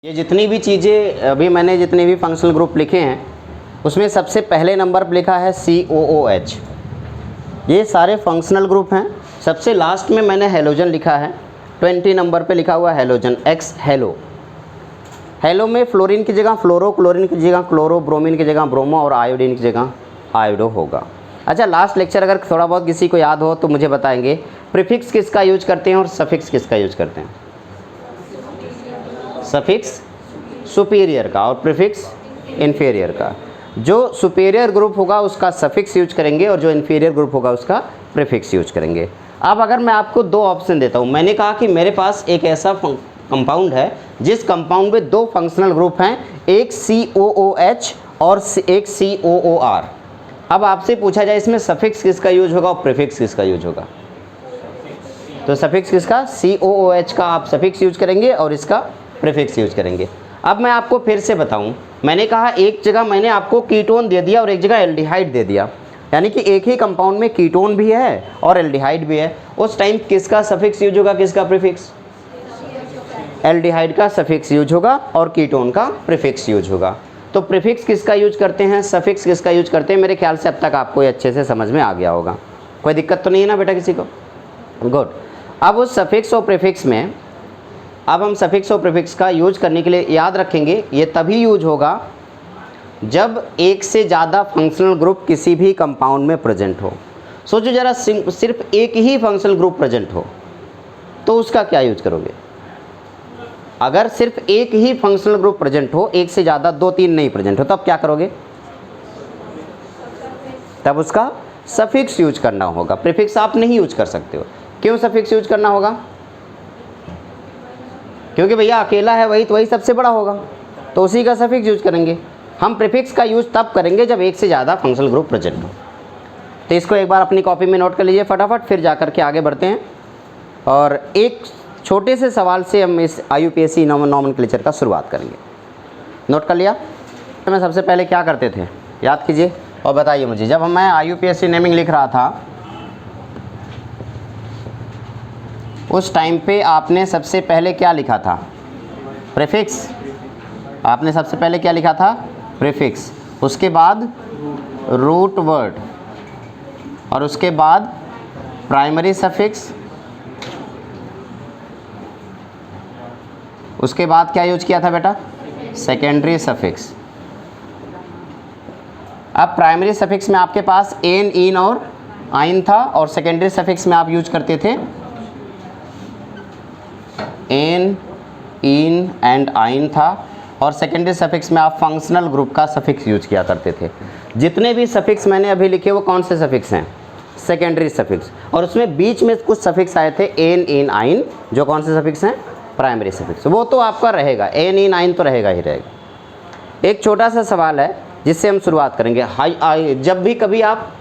ये जितनी भी चीज़ें अभी मैंने जितने भी फंक्शनल ग्रुप लिखे हैं उसमें सबसे पहले नंबर पर लिखा है COOH। ये सारे फंक्शनल ग्रुप हैं। सबसे लास्ट में मैंने हेलोजन लिखा है, 20 नंबर पे लिखा हुआ हेलोजन एक्स हेलो। हेलो में फ्लोरीन की जगह फ्लोरो, क्लोरीन की जगह क्लोरो, ब्रोमीन की जगह ब्रोमो और आयोडीन की जगह आयोडो होगा। अच्छा, लास्ट लेक्चर अगर थोड़ा बहुत किसी को याद हो तो मुझे बताएंगे प्रीफिक्स किसका यूज करते हैं और सफिक्स किसका यूज करते हैं। सफिक्स सुपीरियर का और प्रीफिक्स इन्फीरियर का। जो सुपीरियर ग्रुप होगा उसका सफिक्स यूज करेंगे और जो इन्फीरियर ग्रुप होगा उसका प्रीफिक्स यूज करेंगे। अब अगर मैं आपको दो ऑप्शन देता हूँ, मैंने कहा कि मेरे पास एक ऐसा कंपाउंड है जिस कंपाउंड में दो फंक्शनल ग्रुप हैं, एक COOH और एक COOR। अब आपसे पूछा जाए इसमें सफिक्स किसका यूज होगा और प्रीफिक्स किसका यूज होगा, तो सफिक्स किसका, COOH का आप सफिक्स यूज करेंगे और इसका प्रीफिक्स यूज करेंगे। अब मैं आपको फिर से बताऊं, मैंने कहा एक जगह मैंने आपको कीटोन दे दिया और एक जगह एल्डिहाइड दे दिया, यानी कि एक ही कंपाउंड में कीटोन भी है और एल्डिहाइड भी है। उस टाइम किसका सफिक्स यूज होगा, किसका प्रीफिक्स, एल्डिहाइड का सफिक्स यूज होगा और कीटोन का प्रीफिक्स यूज होगा। तो प्रीफिक्स किसका यूज करते हैं, सफिक्स किसका यूज करते हैं। मेरे ख्याल से अब तक आपको ये अच्छे से समझ में आ गया होगा, कोई दिक्कत तो नहीं है ना बेटा किसी को। गुड। अब उस सफिक्स और प्रीफिक्स में अब हम सफिक्स और प्रीफिक्स का यूज करने के लिए याद रखेंगे ये तभी यूज होगा जब एक से ज़्यादा फंक्शनल ग्रुप किसी भी कंपाउंड में प्रेजेंट हो। सोचो जरा, सिर्फ एक ही फंक्शनल ग्रुप प्रेजेंट हो तो उसका क्या यूज करोगे। अगर सिर्फ एक ही फंक्शनल ग्रुप प्रेजेंट हो, एक से ज़्यादा 2-3 नहीं प्रेजेंट हो, तब क्या करोगे, तब उसका सफिक्स यूज करना होगा। प्रीफिक्स आप नहीं यूज कर सकते हो। क्यों सफिक्स यूज करना होगा, क्योंकि भैया अकेला है वही सबसे बड़ा होगा, तो उसी का सफिक्स यूज करेंगे। हम प्रीफिक्स का यूज तब करेंगे जब एक से ज़्यादा फंक्शनल ग्रुप प्रेजेंट हो। तो इसको एक बार अपनी कॉपी में नोट कर लीजिए फटाफट, फिर जा कर के आगे बढ़ते हैं। और एक छोटे से सवाल से हम इस IUPAC नॉमेनक्लेचर का शुरुआत करेंगे। नोट कर लिया। तो मैं सबसे पहले क्या करते थे, याद कीजिए और बताइए मुझे। जब मैं IUPAC नेमिंग लिख रहा था उस टाइम पे आपने सबसे पहले क्या लिखा था, प्रीफिक्स। आपने सबसे पहले क्या लिखा था, प्रीफिक्स। उसके बाद रूट वर्ड और उसके बाद प्राइमरी सफिक्स। उसके बाद क्या यूज किया था बेटा, सेकेंडरी सफिक्स। अब प्राइमरी सफिक्स में आपके पास एन, इन और आइन था और सेकेंडरी सफिक्स में आप यूज करते थे एन, इन एंड आइन था और सेकेंडरी सफिक्स में आप फंक्शनल ग्रुप का सफिक्स यूज किया करते थे। जितने भी सफिक्स मैंने अभी लिखे वो कौन से सफिक्स हैं, सेकेंडरी सफिक्स। और उसमें बीच में कुछ सफिक्स आए थे एन, इन, आइन, जो कौन से सफिक्स हैं, प्राइमरी सफिक्स। वो तो आपका रहेगा, एन, इन, आइन तो रहेगा ही रहेगा। एक छोटा सा सवाल है जिससे हम शुरुआत करेंगे। जब भी कभी आप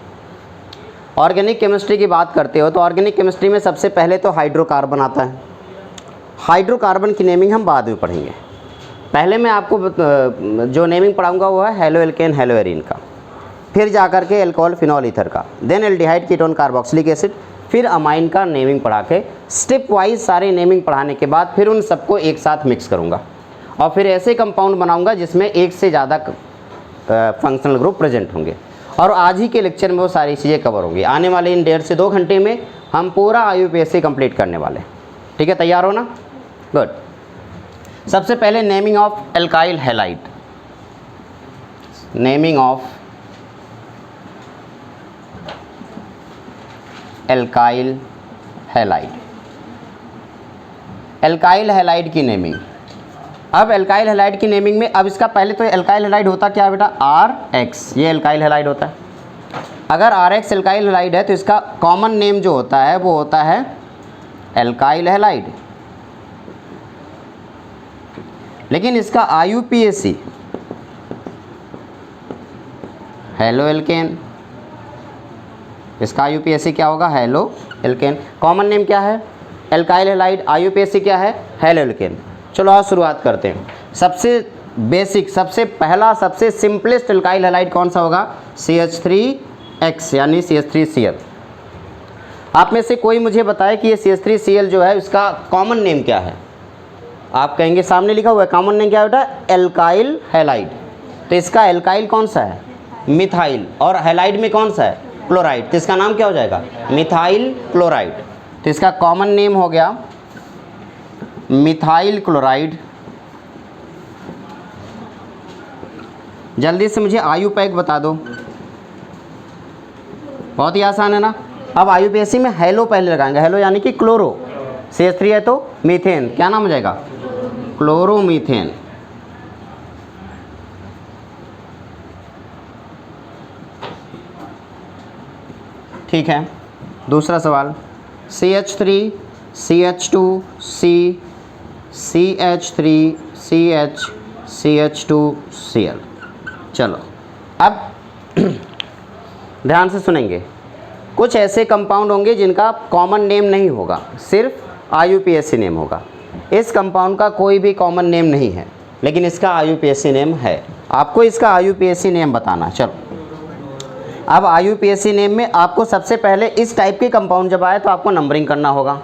ऑर्गेनिक केमिस्ट्री की बात करते हो तो ऑर्गेनिक केमिस्ट्री में सबसे पहले तो हाइड्रोकार्बन आता है। हाइड्रोकार्बन की नेमिंग हम बाद में पढ़ेंगे। पहले मैं आपको जो नेमिंग पढ़ाऊंगा वो है हेलो एल्केन, हेलो एरीन का, फिर जाकर के अल्कोहल, फिनॉल, ईथर का, then aldehyde, ketone, carboxylic acid, फिर अमाइन का नेमिंग पढ़ा के स्टेप वाइज सारे नेमिंग पढ़ाने के बाद फिर उन सबको एक साथ मिक्स करूँगा और फिर ऐसे कंपाउंड बनाऊँगा जिसमें एक से ज़्यादा फंक्शनल ग्रुप प्रेजेंट होंगे। और आज ही के लेक्चर में वो सारी चीज़ें कवर होंगी। आने वाले इन 1.5 से 2 घंटे में हम पूरा IUPAC कंप्लीट करने वाले हैं। ठीक है, तैयार हो ना। गुड। सबसे पहले naming of alkyl halide. Naming of alkyl halide. Alkyl halide की नेमिंग। अब एल्काइल हैलाइड की नेमिंग में अब इसका पहले तो एल्काइल हैलाइड होता क्या है बेटा, RX, ये एल्काइल हैलाइड होता है। अगर RX एल्काइल हैलाइड है तो इसका कॉमन नेम जो होता है वो होता है एल्काइल हैलाइड। लेकिन इसका IUPAC हेलो एल्केन, इसका IUPAC क्या होगा, हेलो एल्केन। कॉमन नेम क्या है, एल्काइल हैलाइड, IUPAC क्या है, हेलो एल्केन। चलो आज शुरुआत करते हैं। सबसे बेसिक, सबसे पहला, सबसे सिंपलेस्ट एल्काइल हैलाइड कौन सा होगा, CH3X यानी CH3Cl। आप में से कोई मुझे बताए कि ये CH3Cl जो है इसका कॉमन नेम क्या है। आप कहेंगे सामने लिखा हुआ है कॉमन नेम क्या है बेटा, एल्काइल हैलाइड। तो इसका एल्काइल कौन सा है, मिथाइल, और हैलाइड में कौन सा है, क्लोराइड, तो इसका नाम क्या हो जाएगा, मिथाइल क्लोराइड। तो इसका कॉमन नेम हो गया मिथाइल क्लोराइड। जल्दी से मुझे आयुपैक बता दो, बहुत ही आसान है ना। अब आयुपीएससी में हेलो पहले लगाएंगे, हेलो यानी कि क्लोरो, CH3 है तो मीथेन, क्या नाम हो जाएगा, क्लोरोमीथेन। ठीक है, दूसरा सवाल, CH3 CH2 C CH3 CH CH2 Cl। चलो अब ध्यान से सुनेंगे, कुछ ऐसे कंपाउंड होंगे जिनका कॉमन नेम नहीं होगा, सिर्फ आयुपीएससी नेम होगा। इस कंपाउंड का कोई भी कॉमन नेम नहीं है, लेकिन इसका आयुपीएससी नेम है। आपको इसका आयुपीएससी नेम बताना। चलो अब आयुपीएससी नेम में आपको सबसे पहले इस टाइप के कंपाउंड जब आए तो आपको नंबरिंग करना होगा।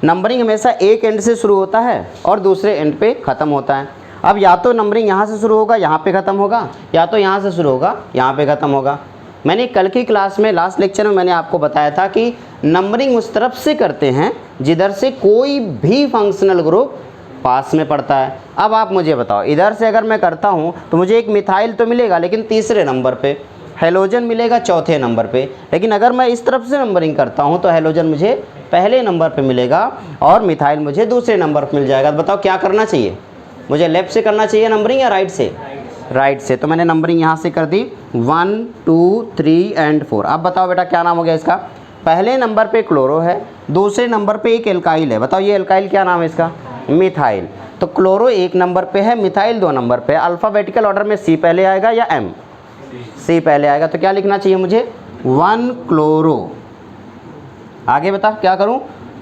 नंबरिंग हमेशा एक एंड से शुरू होता है और दूसरे एंड पे ख़त्म होता है। अब या तो नंबरिंग यहाँ से शुरू होगा यहाँ पे ख़त्म होगा, या तो यहाँ से शुरू होगा यहाँ पे ख़त्म होगा। मैंने कल की क्लास में लास्ट लेक्चर में मैंने आपको बताया था कि नंबरिंग उस तरफ से करते हैं जिधर से कोई भी फंक्शनल ग्रुप पास में पड़ता है। अब आप मुझे बताओ, इधर से अगर मैं करता हूँ तो मुझे एक मिथाइल तो मिलेगा लेकिन तीसरे नंबर पे, हेलोजन मिलेगा चौथे नंबर पे, लेकिन अगर मैं इस तरफ से नंबरिंग करता हूँ तो हेलोजन मुझे पहले नंबर पे मिलेगा और मिथाइल मुझे दूसरे नंबर पर मिल जाएगा। तो बताओ क्या करना चाहिए, मुझे लेफ़्ट से करना चाहिए नंबरिंग या राइट से, राइट से। तो मैंने नंबरिंग यहाँ से कर दी 1 2 3 एंड 4। अब बताओ बेटा क्या नाम हो गया इसका, पहले नंबर पे क्लोरो है, दूसरे नंबर पे एक एल्काइल है। बताओ ये एल्काइल क्या नाम है इसका, मिथाइल। तो क्लोरो एक नंबर पे है, मिथाइल 2 नंबर पे। अल्फ़ाबेटिकल ऑर्डर में C पहले आएगा या M, C पहले आएगा। तो क्या लिखना चाहिए मुझे, 1 क्लोरो, आगे बता क्या करूँ,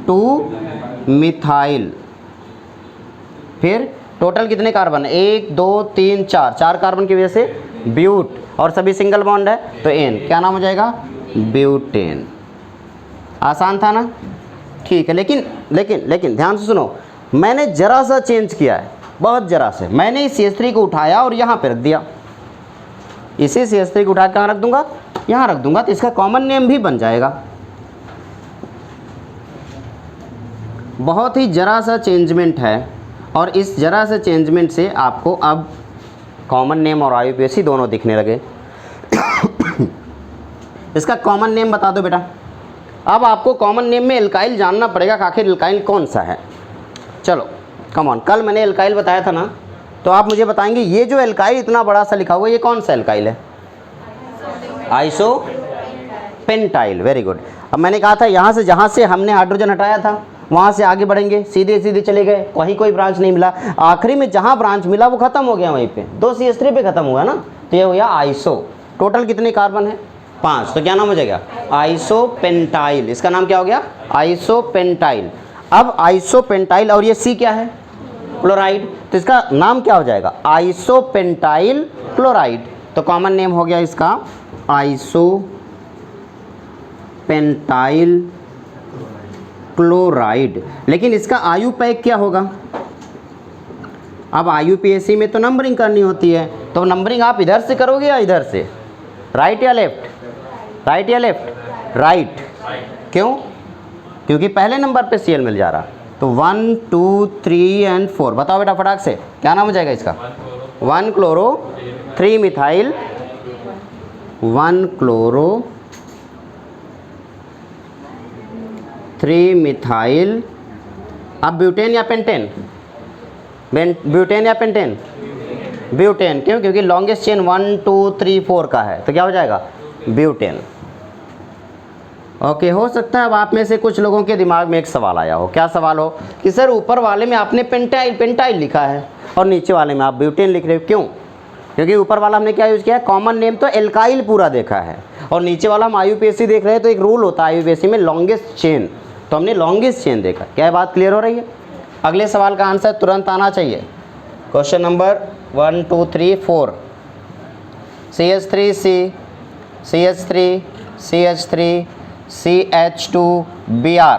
2 मिथाइल। फिर टोटल कितने कार्बन, 1 2 3 4, 4 कार्बन की वजह से ब्यूट, और सभी सिंगल बॉन्ड है तो N, क्या नाम हो जाएगा, ब्यूटेन। आसान था ना, ठीक है। लेकिन ध्यान से सुनो, मैंने ज़रा सा चेंज किया है, बहुत ज़रा से। मैंने इस CH3 को उठाया और यहाँ पे रख दिया, इसे CH3 को उठा कहाँ रख दूंगा, यहाँ रख दूंगा, तो इसका कॉमन नेम भी बन जाएगा। बहुत ही ज़रा सा चेंजमेंट है, और इस ज़रा से चेंजमेंट से आपको अब कॉमन नेम और आयुपीएससी दोनों दिखने लगे। इसका कॉमन नेम बता दो बेटा। अब आपको कॉमन नेम में एल्काइल जानना पड़ेगा कि आखिर एल्काइल कौन सा है। चलो कम ऑन, कल मैंने एल्काइल बताया था ना, तो आप मुझे बताएंगे ये जो एल्काइल इतना बड़ा सा लिखा हुआ है ये कौन सा एल्काइल है, आइसोपेंटाइल। Very good. अब मैंने कहा था यहाँ से जहाँ से हमने हाइड्रोजन हटाया था वहाँ से आगे बढ़ेंगे, सीधे सीधे चले गए, कहीं कोई ब्रांच नहीं मिला, आखिरी में जहाँ ब्रांच मिला वो खत्म हो गया, वहीं पे 2 CH3 पे खत्म हुआ ना, तो ये हो गया आइसो। टोटल कितने कार्बन है, 5, तो क्या नाम हो जाएगा, आइसोपेंटाइल। इसका नाम क्या हो गया, आइसोपेंटाइल। अब आइसोपेंटाइल, और ये C क्या है, क्लोराइड, तो इसका नाम क्या हो जाएगा, आइसोपेंटाइल क्लोराइड। तो कॉमन नेम हो गया इसका आइसोपेंटाइल क्लोराइड। लेकिन इसका आयुपैक क्या होगा, अब आयुपीएससी में तो नंबरिंग करनी होती है, तो नंबरिंग आप इधर से करोगे या इधर से, राइट या लेफ्ट, राइट या लेफ्ट, राइट। क्यों, क्योंकि पहले नंबर पे Cl मिल जा रहा। तो 1 2 3 एंड 4, बताओ बेटा फटाक से क्या नाम हो जाएगा इसका, 1 क्लोरो 3 मिथाइल, 1 क्लोरो 3 मिथाइल। अब ब्यूटेन या पेंटेन, ब्यूटेन या पेंटेन, ब्यूटेन। क्यों, क्योंकि लॉन्गेस्ट चेन 1 2 3 4 का है, तो क्या हो जाएगा, ब्यूटेन। ओके, हो सकता है अब आप में से कुछ लोगों के दिमाग में एक सवाल आया हो। क्या सवाल हो, कि सर ऊपर वाले में आपने पेंटाइल लिखा है और नीचे वाले में आप ब्यूटेन लिख रहे हो, क्यों, क्योंकि ऊपर वाला हमने क्या यूज़ किया है, कॉमन नेम तो एल्काइल पूरा देखा है, और नीचे वाला हम आयुपीएससी देख रहे हैं, तो एक रूल होता है आयुपीएससी में लॉन्गेस्ट चेन, तो हमने लॉन्गेस्ट चेन देखा। क्या बात क्लियर हो रही है। अगले सवाल का आंसर तुरंत आना चाहिए। Question number 1 2 3 4, CH3C CH3 CH3 CH2Br।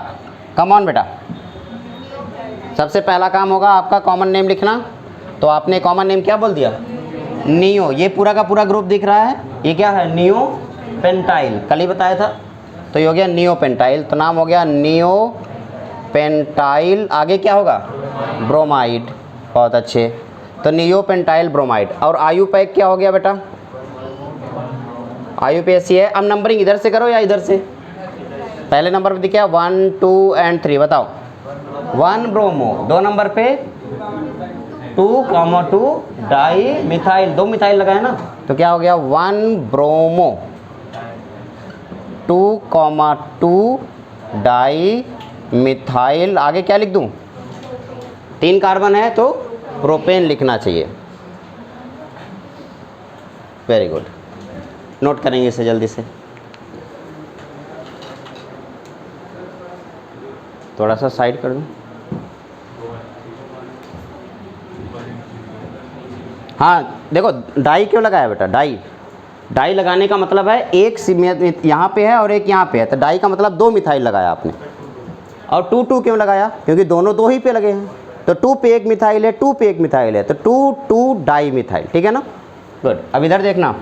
Come on बेटा, सबसे पहला काम होगा आपका कॉमन नेम लिखना। तो आपने कॉमन नेम क्या बोल दिया? नियो। ये पूरा का पूरा ग्रुप दिख रहा है, ये क्या है? नियो पेंटाइल, कल ही बताया था। तो ये हो गया नियो पेंटाइल, तो नाम हो गया नियो पेंटाइल। आगे क्या होगा? ब्रोमाइड। बहुत अच्छे, तो नियो पेंटाइल ब्रोमाइड। और आयुपैक क्या हो गया बेटा? आयुपैसी है। अब नंबरिंग इधर से करो या इधर से? पहले नंबर पे दिखा 1 2 और 3, बताओ। 1 ब्रोमो, 2 नंबर पे 2,2 डाई मिथाइल, 2 मिथाइल लगाए ना, तो क्या हो गया? 1 ब्रोमो 2,2 डाई मिथाइल। आगे क्या लिख दूं? 3 कार्बन है तो प्रोपेन लिखना चाहिए। वेरी गुड, नोट करेंगे इसे जल्दी से। थोड़ा सा साइड कर दूं। हाँ देखो, डाई क्यों लगाया बेटा? डाई लगाने का मतलब है एक यहाँ पे है और एक यहाँ पे है, तो डाई का मतलब 2 मिथाइल लगाया आपने। और 2 क्यों लगाया? क्योंकि दोनों 2 ही पे लगे हैं, तो 2 पे 1 मिथाइल है, 2 पे 1 मिथाइल है, तो 2 डाई मिथाइल। ठीक है ना? गुड। अब इधर देखना,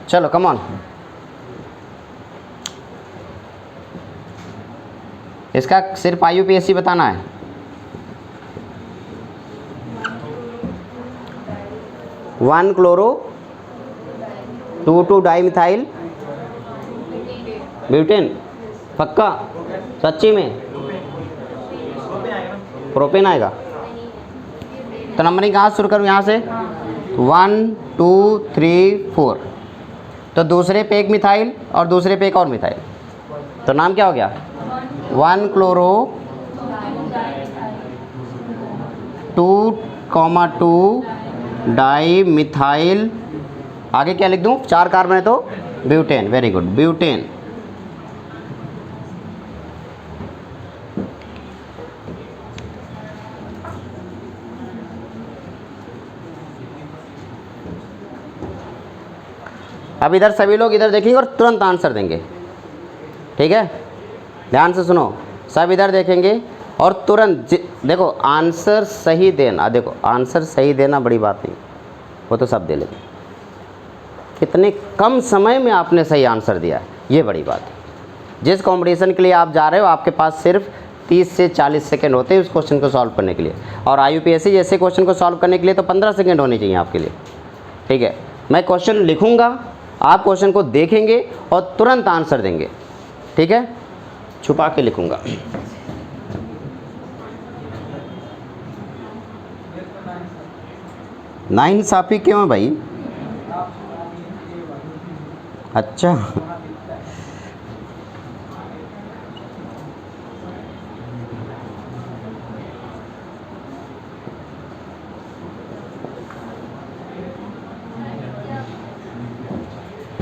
चलो कम ऑन। इसका सिर्फ आईयूपीएसी बताना है। One chloro 2 di methyl butane. पक्का? सच्ची में? प्रोपेन आएगा। तो नंबरिंग कहाँ से शुरू करूँ? यहाँ से 1 2 3 4, तो दूसरे पे 1 मिथाइल और दूसरे पे 1 और मिथाइल, तो नाम क्या हो गया? 1 क्लोरो 2,2 डाई मिथाइल। आगे क्या लिख दूँ? 4 कार्बन है तो ब्यूटेन। Very good, butane. अब इधर सभी लोग इधर देखेंगे और तुरंत आंसर देंगे। ठीक है, ध्यान से सुनो, सब इधर देखेंगे और तुरंत देखो आंसर सही देना। देखो आंसर सही देना बड़ी बात नहीं, वो तो सब दे लेंगे। कितने कम समय में आपने सही आंसर दिया है, ये बड़ी बात है। जिस कंपटीशन के लिए आप जा रहे हो आपके पास सिर्फ 30 से 40 सेकंड होते हैं उस क्वेश्चन को सॉल्व करने के लिए, और आईयूपीएससी जैसे क्वेश्चन को सॉल्व करने के लिए तो 15 सेकंड होने चाहिए आपके लिए। ठीक है, मैं क्वेश्चन लिखूंगा, आप क्वेश्चन को देखेंगे और तुरंत आंसर देंगे। ठीक है, छुपा के लिखूंगा। नाइंसाफ़ी क्यों है भाई? अच्छा,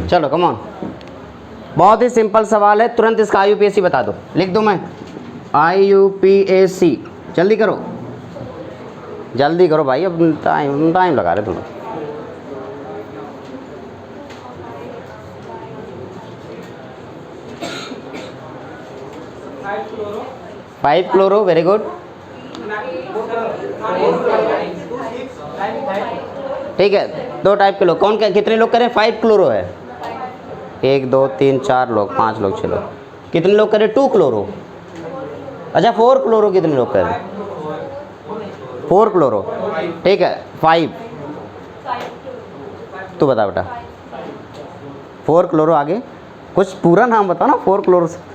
चलो कम ऑन। बहुत ही सिंपल सवाल है, तुरंत इसका आईयूपीएसी बता दो। लिख दूं मैं? आईयूपीएसी, जल्दी करो, जल्दी करो भाई, अब टाइम लगा रहे तुम लोग। 5 क्लोरो, वेरी गुड। ठीक है, 2 टाइप के लोग, कौन कितने लोग करें? 5 क्लोरो है, 1 2 3 4 लोग, 5 लोग, 6 लोग। कितने लोग करें? 2 क्लोरो। अच्छा 4 क्लोरो कितने लोग करें? 4 क्लोरो। ठीक है, 5। तू बता बेटा। 4 क्लोरो। आगे कुछ पूरा नाम बताओ ना 4 क्लोरो से।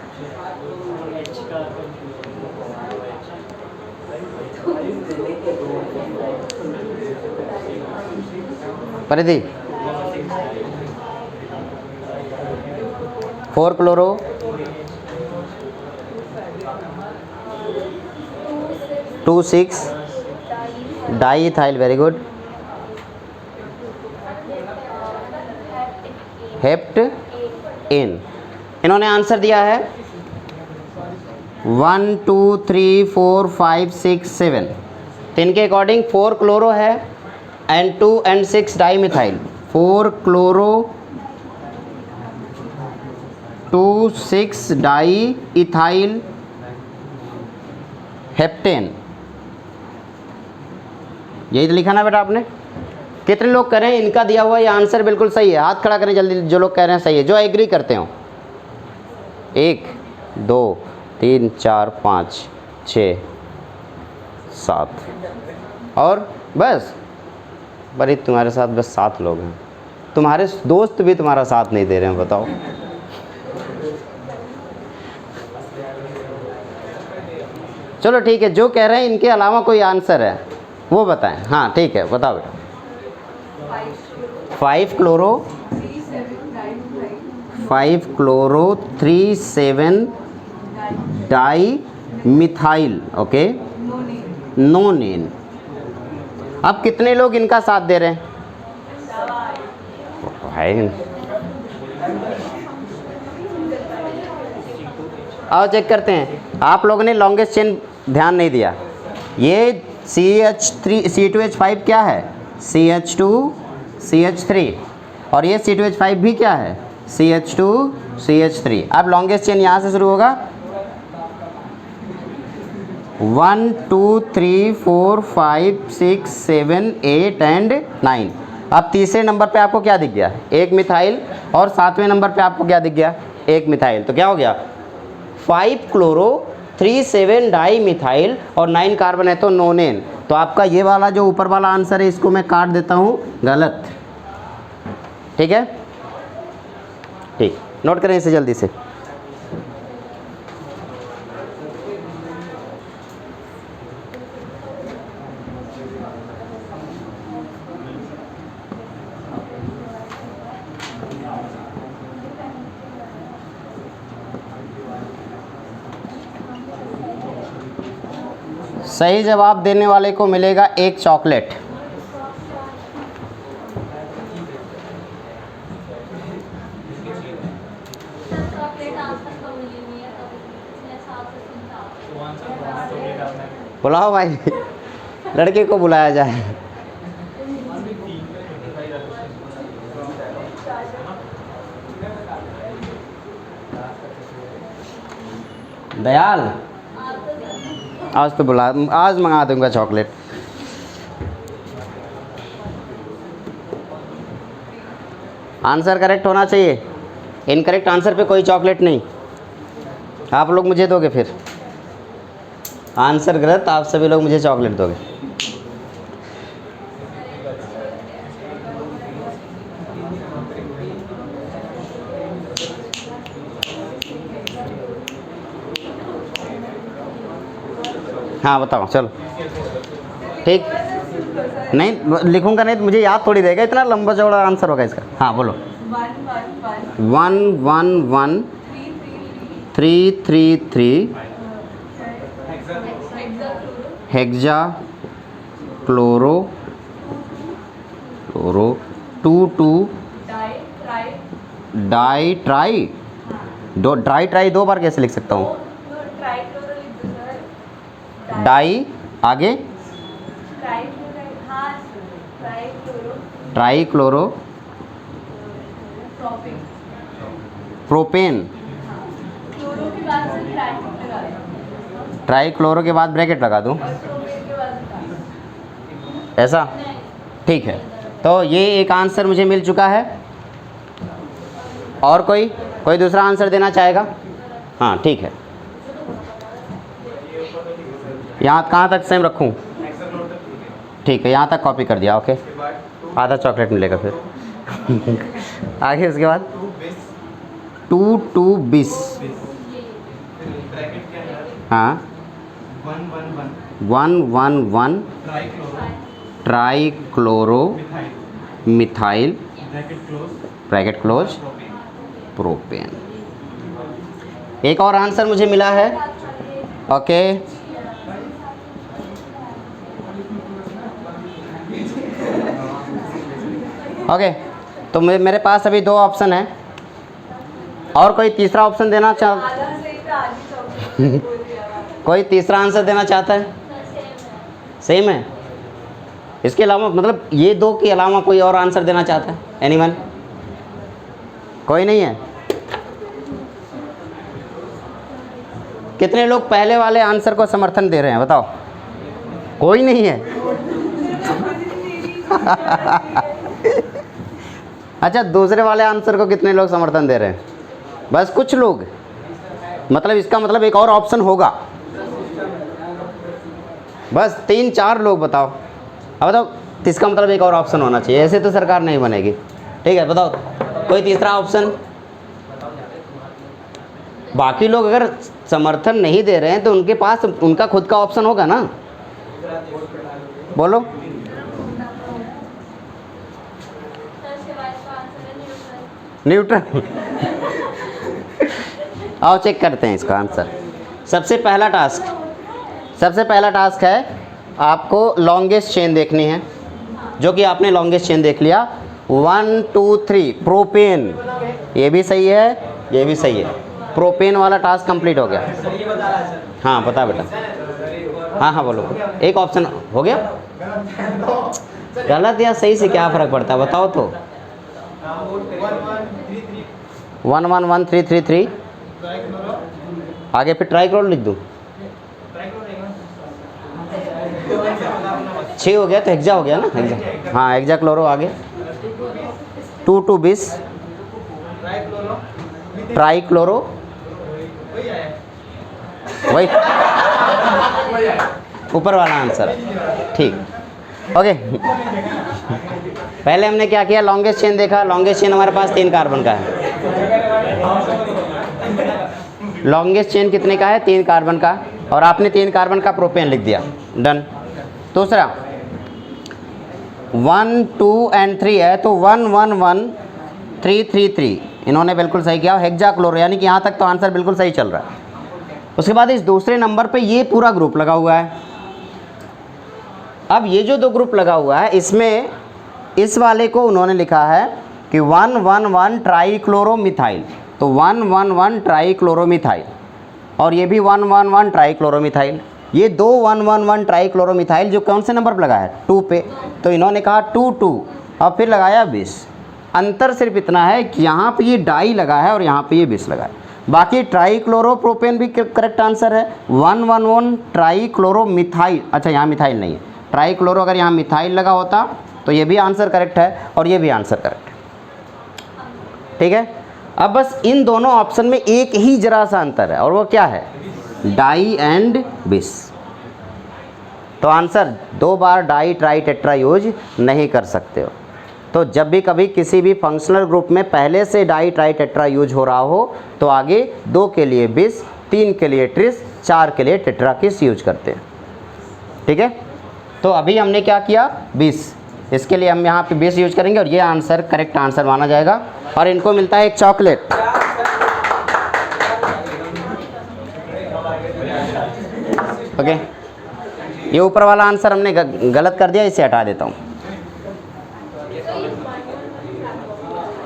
परिधि 4 chloro 2,6 diethyl, very good. Heptyne. इन्होंने आंसर दिया है 1 2 3 4 5 6 7। तो इनके अकॉर्डिंग 4 क्लोरो है and 2 and 6 di methyl. 4 chloro 2,6 di ethyl heptane. यही तो लिखा ना बेटा आपने। कितने लोग कह रहे हैं इनका दिया हुआ ये आंसर बिल्कुल सही है? हाथ खड़ा करें जल्दी जो लोग कह रहे हैं सही है, जो एग्री करते हो। 1 2 3 4 5 6 7 और बस। बड़ी तुम्हारे साथ बस 7 लोग हैं, तुम्हारे दोस्त भी तुम्हारा साथ नहीं दे रहे हैं, बताओ। चलो ठीक है, जो कह रहे हैं इनके अलावा कोई आंसर है वो बताएं। हाँ ठीक है, बताओ बेटा। 5 क्लोरो 3,7 डाई मिथाइल, ओके, नोनेन। अब कितने लोग इनका साथ दे रहे हैं? आओ चेक करते हैं। आप लोगों ने लॉन्गेस्ट चेन ध्यान नहीं दिया। ये C2H5 क्या है? CH2 CH3, और ये C2H5 भी क्या है? CH2 CH3। अब लॉन्गेस्ट चेन यहाँ से शुरू होगा। 1 2 3 4 5 6 7 8 एंड 9। अब तीसरे नंबर पे आपको क्या दिख गया? एक मिथाइल, और 7वें नंबर पे आपको क्या दिख गया? एक मिथाइल। तो क्या हो गया? 5 क्लोरो 3,7 डाई मिथाइल और 9 कार्बन है तो नोनेन। तो आपका ये वाला जो ऊपर वाला आंसर है इसको मैं काट देता हूँ, गलत। ठीक है, ठीक, नोट करें इसे जल्दी से। सही जवाब देने वाले को मिलेगा एक चॉकलेट। बुलाओ भाई, लड़के को बुलाया जाए। दयाल, आज तो बुला, आज मंगा दूंगा चॉकलेट। आंसर करेक्ट होना चाहिए, इनकरेक्ट आंसर पे कोई चॉकलेट नहीं। आप लोग मुझे दोगे फिर। आंसर गलत, आप सभी लोग मुझे चॉकलेट दोगे। हाँ बताओ, चलो ठीक। नहीं लिखूंगा नहीं तो मुझे याद थोड़ी रहेगा, इतना लंबा चौड़ा आंसर होगा इसका। हाँ बोलो। 1 1 1 3 3 3 हेक्सा क्लोरो 2 2 डाई ट्राई। दो बार कैसे लिख सकता हूँ? डाई, आगे try chloro propane. Try chloro के बाद ब्रैकेट लगा दूँ, ऐसा? ठीक है, तो ये एक आंसर मुझे मिल चुका है। और कोई दूसरा आंसर देना चाहेगा? हाँ ठीक है। यहाँ कहाँ तक सेम रखूँ? ठीक है, यहाँ तक कॉपी कर दिया, ओके। आधा चॉकलेट मिलेगा फिर। आगे उसके बाद 2 2 20। हाँ 1 1 1 try chloro methyl bracket close propane. एक और आंसर मुझे मिला है, ओके। ओके, तो मेरे पास अभी 2 ऑप्शन है, और कोई तीसरा ऑप्शन देना कोई तीसरा आंसर देना चाहता है? सेम है। इसके अलावा मतलब ये 2 के अलावा कोई और आंसर देना चाहता है? एनीवन? कोई नहीं है? कितने लोग पहले वाले आंसर को समर्थन दे रहे हैं बताओ? कोई नहीं है? अच्छा, दूसरे वाले आंसर को कितने लोग समर्थन दे रहे हैं? बस कुछ लोग। मतलब इसका मतलब एक और ऑप्शन होगा। बस 3-4 लोग बताओ। अब बताओ, इसका मतलब एक और ऑप्शन होना चाहिए, ऐसे तो सरकार नहीं बनेगी। ठीक है, बताओ कोई तीसरा ऑप्शन। बाकी लोग अगर समर्थन नहीं दे रहे हैं तो उनके पास उनका खुद का ऑप्शन होगा ना। बोलो। न्यूट्रल। आओ चेक करते हैं इसका आंसर। सबसे पहला टास्क है आपको लॉन्गेस्ट चेन देखनी है, जो कि आपने लॉन्गेस्ट चेन देख लिया। 1 2 3 प्रोपेन, ये भी सही है, ये भी सही है। प्रोपेन वाला टास्क कंप्लीट हो गया। हाँ बता बेटा। हाँ बोलो। एक ऑप्शन हो गया। गलत या सही से क्या फ़र्क पड़ता है बताओ तो। 1 1 1 3 3 3 आगे फिर ट्राइक्लोरो लिख दूँ। 6 हो गया तो हेक्सा हो गया ना, हेक्सा। हाँ हेक्सा क्लोरो। आगे 2 2 20 ट्राइक्लोरो, वही ऊपर वाला आंसर। ठीक, ओके। पहले हमने क्या किया, लॉन्गेस्ट चेन देखा। लॉन्गेस्ट चेन हमारे पास 3 कार्बन का है। लॉन्गेस्ट चेन कितने का है? 3 कार्बन का। और आपने 3 कार्बन का प्रोपेन लिख दिया, डन। दूसरा 1 2 और 3 है तो 1 1 1 3 3 3 इन्होंने बिल्कुल सही किया। हेक्सा क्लोरो, यानी कि यहाँ तक तो आंसर बिल्कुल सही चल रहा है। उसके बाद इस दूसरे नंबर पे ये पूरा ग्रुप लगा हुआ है। अब ये जो 2 ग्रुप लगा हुआ है, इसमें इस वाले को उन्होंने लिखा है कि 1 1 1 ट्राइक्लोरोमिथाइल। तो 1 1 1 ट्राइक्लोरोमिथाइल, और ये भी 1 1 1 ट्राइक्लोरोमिथाइल। ये 2 1 1 1 ट्राइक्लोरोमिथाइल जो कौन से नंबर पर लगा है? 2 पे। तो इन्होंने कहा 2 2 और फिर लगाया 20। अंतर सिर्फ इतना है कि यहाँ पे ये डाई लगा है और यहाँ पे ये 20 लगा है। बाकी ट्राइक्लोरोप्रोपेन भी करेक्ट आंसर है। 1 1 1 ट्राइक्लोरोमिथाइल। अच्छा यहाँ मिथाइल नहीं है, ट्राइक्लोरो। अगर यहाँ मिथाइल लगा होता तो ये भी आंसर करेक्ट है और ये भी आंसर करेक्ट है। ठीक है, अब बस इन दोनों ऑप्शन में एक ही जरा सा अंतर है, और वो क्या है? डाई एंड बिस। तो आंसर 2 बार डाई ट्राई टेट्रा यूज नहीं कर सकते हो। तो जब भी कभी किसी भी फंक्शनल ग्रुप में पहले से डाई ट्राई टेट्रा यूज हो रहा हो तो आगे 2 के लिए बिस, 3 के लिए ट्रिस, 4 के लिए टेट्रा किस यूज करते हैं। ठीक है, तो अभी हमने क्या किया? 20। इसके लिए हम यहाँ पे 20 यूज करेंगे और ये आंसर करेक्ट आंसर माना जाएगा। और इनको मिलता है एक चॉकलेट। ओके, ये ऊपर वाला आंसर हमने गलत कर दिया, इसे हटा देता हूँ।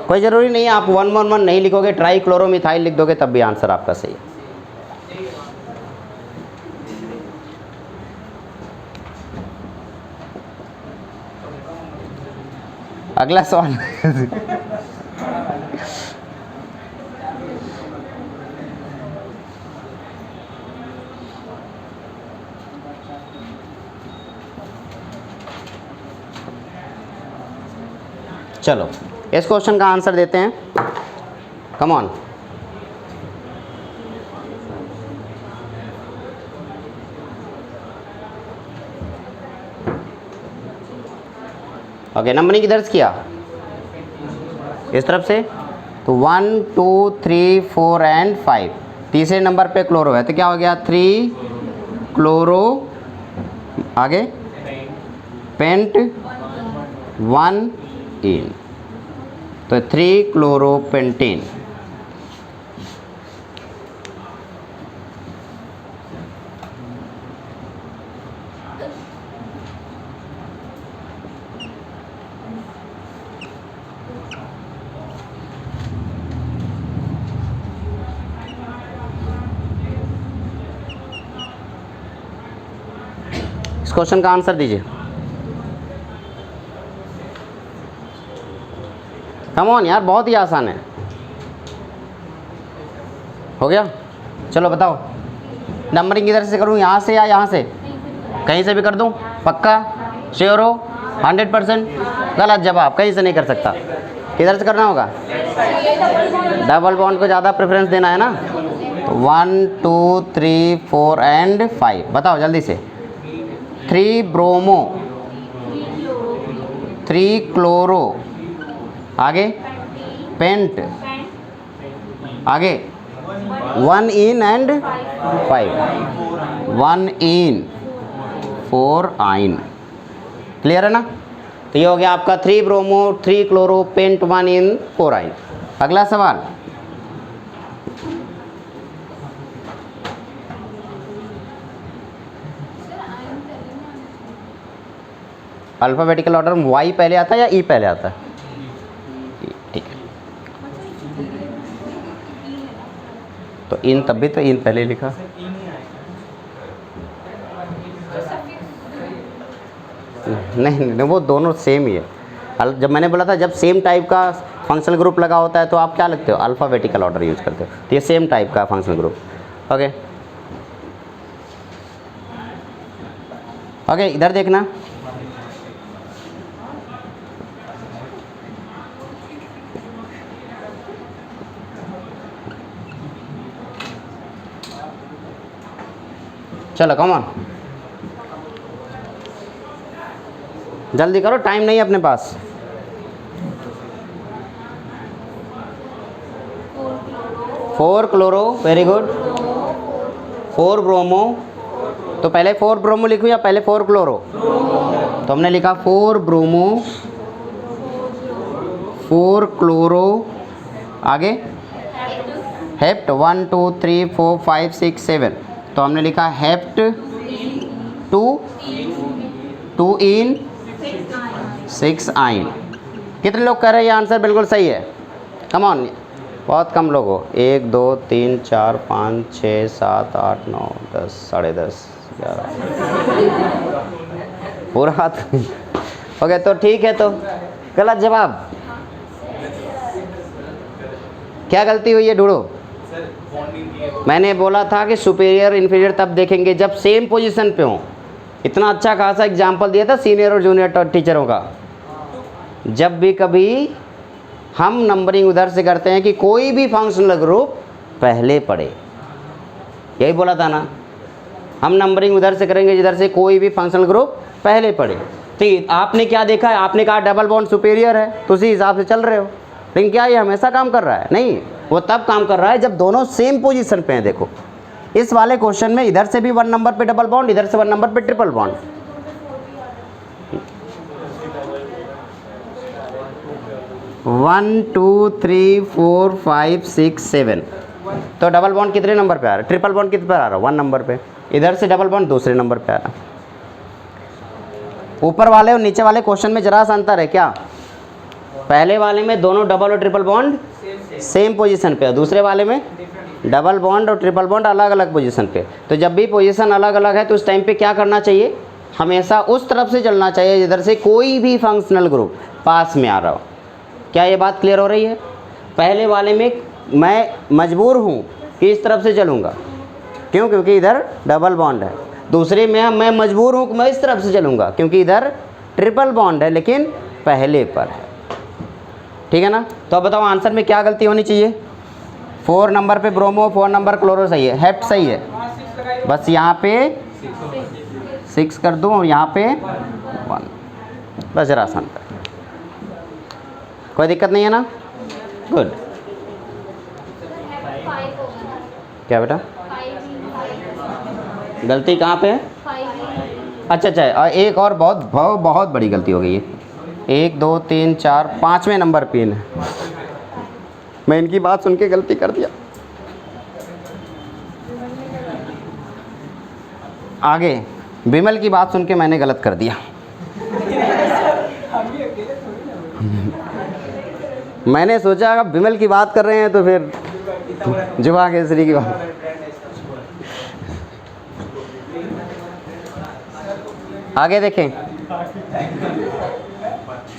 कोई ज़रूरी नहीं है आप 1 1 1 नहीं लिखोगे, ट्राइक्लोरोमिथाइल लिख दोगे तब भी आंसर आपका सही है। अगला सवाल। चलो इस क्वेश्चन का आंसर देते हैं। Come on. ओके, नंबरिंग किधर से किया? इस तरफ से। तो 1 2 3 4 एंड 5। तीसरे नंबर पे क्लोरो है तो क्या हो गया? 3 क्लोरो, आगे पेंट 1 इन, तो 3 क्लोरोपेंटीन। इस क्वेश्चन का आंसर दीजिए। कम ऑन यार, बहुत ही आसान है। हो गया, चलो बताओ नंबरिंग किधर से करूँ, यहाँ से या यहाँ से? कहीं से भी कर दूँ? पक्का? श्योर हो? 100%? गलत जवाब, कहीं से नहीं कर सकता। किधर से करना होगा? डबल बॉन्ड को ज़्यादा प्रेफरेंस देना है ना। 1 2 3 4 एंड 5 बताओ जल्दी से। 3 ब्रोमो, 3 क्लोरो, आगे पेंट, आगे 1 इन एंड 5, 1 इन 4 आइन। क्लियर है ना? तो ये हो गया आपका 3 ब्रोमो, 3 क्लोरो, पेंट, 1 इन 4 आइन। अगला सवाल, अल्फाबेटिकल ऑर्डर में वाई पहले आता है या ई पहले आता है? ठीक है, तो इन तब भी तो इन पहले लिखा। नहीं, वो दोनों सेम ही है। जब मैंने बोला था जब सेम टाइप का फंक्शनल ग्रुप लगा होता है तो आप क्या लिखते हो? अल्फ़ाबेटिकल ऑर्डर यूज करते हो। तो ये सेम टाइप का फंक्शनल ग्रुप। ओके ओके, इधर देखना। चलो कम ऑन, जल्दी करो, टाइम नहीं है अपने पास। Four chloro, very good. 4 bromo, तो पहले 4 ब्रोमो लिखूँ या पहले 4 क्लोरो? तो हमने लिखा 4 ब्रोमो, 4 क्लोरो, आगे हेप्ट 1 2 3 4 5 6 7, तो हमने लिखा हेप्ट 2 इन 6 आइन। कितने लोग कह रहे हैं ये आंसर बिल्कुल सही है? कम ऑन, बहुत कम लोग हो। 1 2 3 4 5 6 7 8 9 10 साढ़े 10 11 पूरा हाथ। ओके, तो ठीक है, तो गलत जवाब। क्या गलती हुई है ढूंढो। मैंने बोला था कि सुपीरियर इन्फीरियर तब देखेंगे जब सेम पोजीशन पे हो। इतना अच्छा खासा एग्जाम्पल दिया था सीनियर और जूनियर टीचरों का। जब भी कभी हम नंबरिंग उधर से करते हैं कि कोई भी फंक्शनल ग्रुप पहले पढ़े, यही बोला था ना। हम नंबरिंग उधर से करेंगे जिधर से कोई भी फंक्शनल ग्रुप पहले पढ़े। ठीक, आपने क्या देखा है? आपने कहा डबल बॉन्ड सुपीरियर है, तो उसी हिसाब से चल रहे हो। लेकिन क्या ये हमेशा काम कर रहा है? नहीं, वो तब काम कर रहा है जब दोनों सेम पोजीशन पे हैं। देखो इस वाले क्वेश्चन में इधर से भी 1 नंबर पे डबल बॉन्ड, इधर से 1 नंबर पे ट्रिपल बॉन्ड। 1 2 3 4 5 6 7, तो डबल बॉन्ड कितने नंबर पे आ रहा है? ट्रिपल बॉन्ड कितने पर आ रहा है? 1 नंबर पे। इधर से डबल बॉन्ड दूसरे नंबर पे आ रहा है। ऊपर वाले और नीचे वाले क्वेश्चन में जरा सा अंतर है क्या? पहले वाले में दोनों डबल और ट्रिपल बॉन्ड सेम पोजीशन पे है, दूसरे वाले में डबल बॉन्ड और ट्रिपल बॉन्ड अलग अलग पोजीशन पे। तो जब भी पोजीशन अलग अलग है तो उस टाइम पे क्या करना चाहिए? हमेशा उस तरफ से चलना चाहिए जिधर से कोई भी फंक्शनल ग्रुप पास में आ रहा हो। क्या ये बात क्लियर हो रही है? पहले वाले में मैं मजबूर हूँ कि इस तरफ से चलूँगा, क्यों? क्योंकि इधर डबल बॉन्ड है। दूसरे में मैं मजबूर हूँ कि मैं इस तरफ से चलूँगा क्योंकि इधर ट्रिपल बॉन्ड है लेकिन पहले पर है। ठीक है ना? तो अब बताओ आंसर में क्या गलती होनी चाहिए? 4 नंबर पे ब्रोमो, 4 नंबर क्लोरो सही है, हेप्ट सही है। बस यहाँ पे 6 कर दूँ और यहाँ पे 1, बस जरा आसान कर। कोई दिक्कत नहीं है ना? गुड। क्या बेटा गलती कहाँ पे है? अच्छा, एक और बहुत बड़ी गलती हो गई है। 1 2 3 4 5वें नंबर पिन है। मैं इनकी बात सुन के गलती कर दिया। आगे विमल की बात सुन के मैंने गलत कर दिया। मैंने सोचा अब विमल की बात कर रहे हैं तो फिर जुबा केसरी की बात। आगे देखें,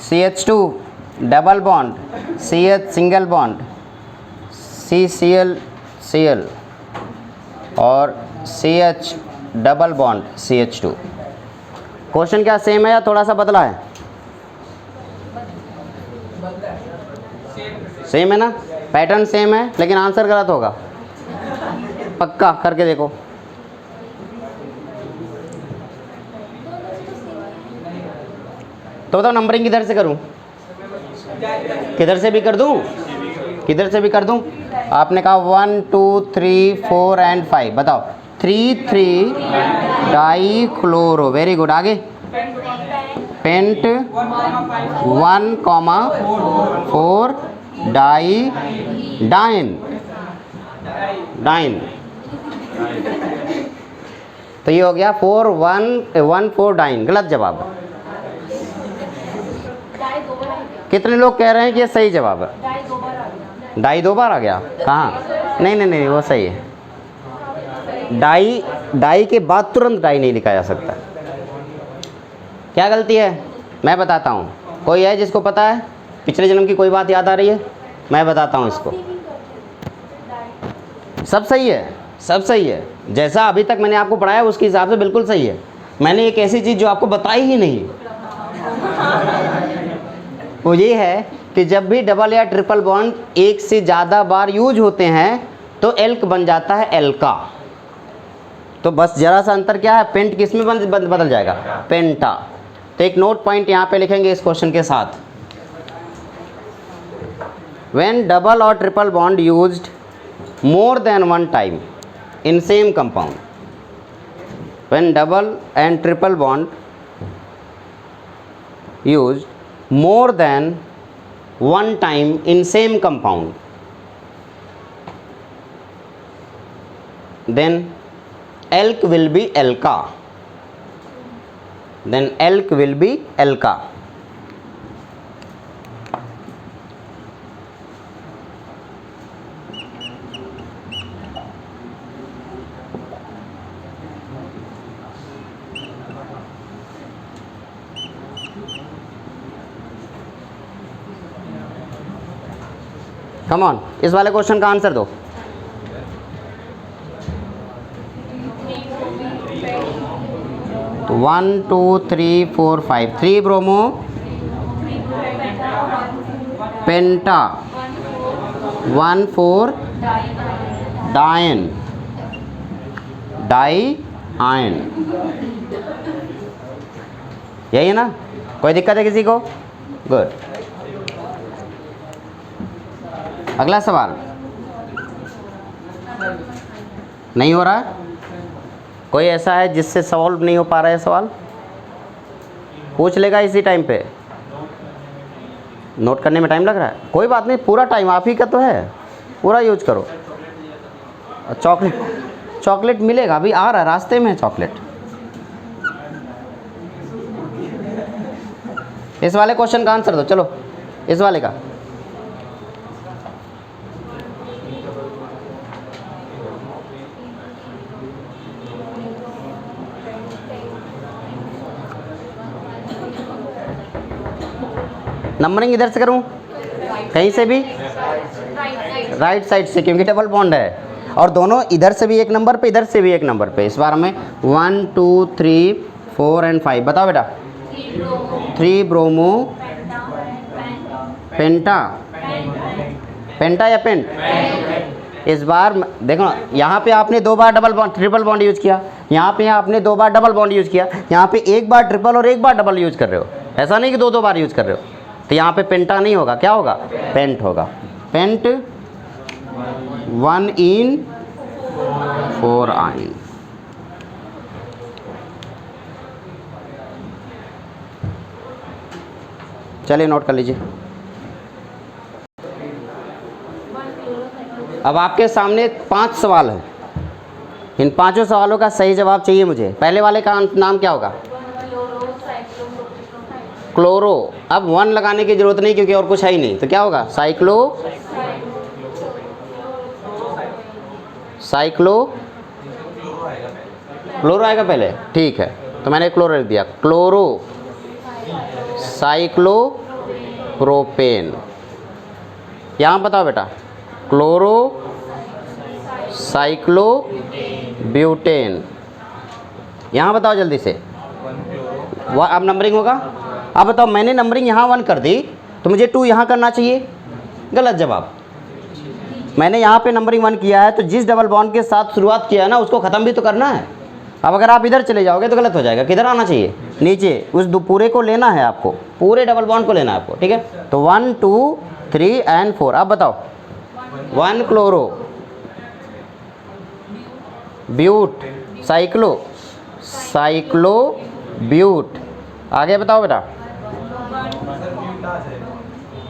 CH2 double bond CH single bond CCl Cl और CH double bond CH2। Question क्या सेम है या थोड़ा सा बदला है? सेम है ना, पैटर्न सेम है, लेकिन आंसर गलत होगा। पक्का करके देखो। तो बताओ नंबरिंग किधर से करूं? किधर से भी कर दूं? किधर से भी कर दूं? आपने कहा 1 2 3 4 एंड 5, बताओ 3 3 डाई क्लोरो, वेरी गुड। आगे पेंट 1,4 डाई डाइन डाइन। तो ये हो गया 4,1,4 डाइन, गलत जवाब। कितने लोग कह रहे हैं कि ये सही जवाब है? डाई 2 बार आ गया, कहाँ? नहीं नहीं नहीं, वो सही है। डाई के बाद तुरंत डाई नहीं लिखा जा सकता। क्या गलती है मैं बताता हूँ। कोई है जिसको पता है? पिछले जन्म की कोई बात याद आ रही है? मैं बताता हूँ इसको। सब सही है, सब सही है। जैसा अभी तक मैंने आपको पढ़ाया उसके हिसाब से बिल्कुल सही है। मैंने एक ऐसी चीज़ जो आपको बताई ही नहीं, वो ये है कि जब भी डबल या ट्रिपल बॉन्ड एक से ज़्यादा बार यूज होते हैं तो एल्क बन जाता है एल्का। तो बस जरा सा अंतर क्या है, पेंट किस में बदल जाएगा? पेंटा। तो एक नोट पॉइंट यहाँ पे लिखेंगे इस क्वेश्चन के साथ। व्हेन डबल और triple bond used more than one time in same compound, when double and triple bond used more than one time in same compound, then alk will be alka, then alk will be alka। Come on, इस वाले question का answer दो। तो 1 2 3 4 5, 3 bromo पेंटा 1 4 dine die ion. यही है ना? कोई दिक्कत है किसी को? गुड। अगला सवाल नहीं हो रहा है? कोई ऐसा है जिससे सॉल्व नहीं हो पा रहा है सवाल? पूछ लेगा इसी टाइम पे। नोट करने में टाइम लग रहा है, कोई बात नहीं, पूरा टाइम आप ही का तो है, पूरा यूज करो। चॉकलेट मिलेगा, अभी आ रहा है, रास्ते में है चॉकलेट। इस वाले क्वेश्चन का आंसर दो, चलो इस वाले का। नंबरिंग इधर से करूं? कहीं से भी? राइट साइड से, क्योंकि डबल बॉन्ड है और दोनों इधर से भी एक नंबर पे, इधर से भी एक नंबर पे। इस बार हमें 1 2 3 4 एंड 5। बताओ बेटा। 3 ब्रोमो पेंटा, पेंटा या पेंट? इस बार देखो, यहाँ पे आपने 2 बार double bond triple bond use किया, यहाँ पे आपने 2 बार डबल बॉन्ड यूज किया, यहाँ पे 1 बार ट्रिपल और 1 बार डबल यूज कर रहे हो। ऐसा नहीं कि 2 बार यूज कर रहे हो। तो यहाँ पे पेंटा नहीं होगा, क्या होगा? पेंट होगा। Pent 1 in 4 yne. चलिए नोट कर लीजिए। अब आपके सामने 5 सवाल हैं। इन 5 सवालों का सही जवाब चाहिए मुझे। पहले वाले का नाम क्या होगा? क्लोरो। अब 1 लगाने की जरूरत नहीं क्योंकि और कुछ है ही नहीं, तो क्या होगा? साइक्लो क्लोरो आएगा पहले, ठीक है, तो मैंने क्लोरो लिख दिया। Chloro cyclo propane. यहाँ बताओ बेटा, क्लोरो साइक्लो ब्यूटेन। यहाँ बताओ जल्दी से, अब नंबरिंग होगा। अब बताओ, मैंने नंबरिंग यहाँ 1 कर दी तो मुझे 2 यहाँ करना चाहिए, गलत जवाब। मैंने यहाँ पे नंबरिंग 1 किया है तो जिस डबल बॉन्ड के साथ शुरुआत किया है ना उसको ख़त्म भी तो करना है। अब अगर आप इधर चले जाओगे तो गलत हो जाएगा, किधर आना चाहिए, नीचे। उस पूरे को लेना है आपको, पूरे डबल बॉन्ड को लेना है आपको, ठीक है। तो 1 2 3 एंड 4। अब बताओ, 1 chloro but cyclo cyclo but. आगे बताओ बेटा,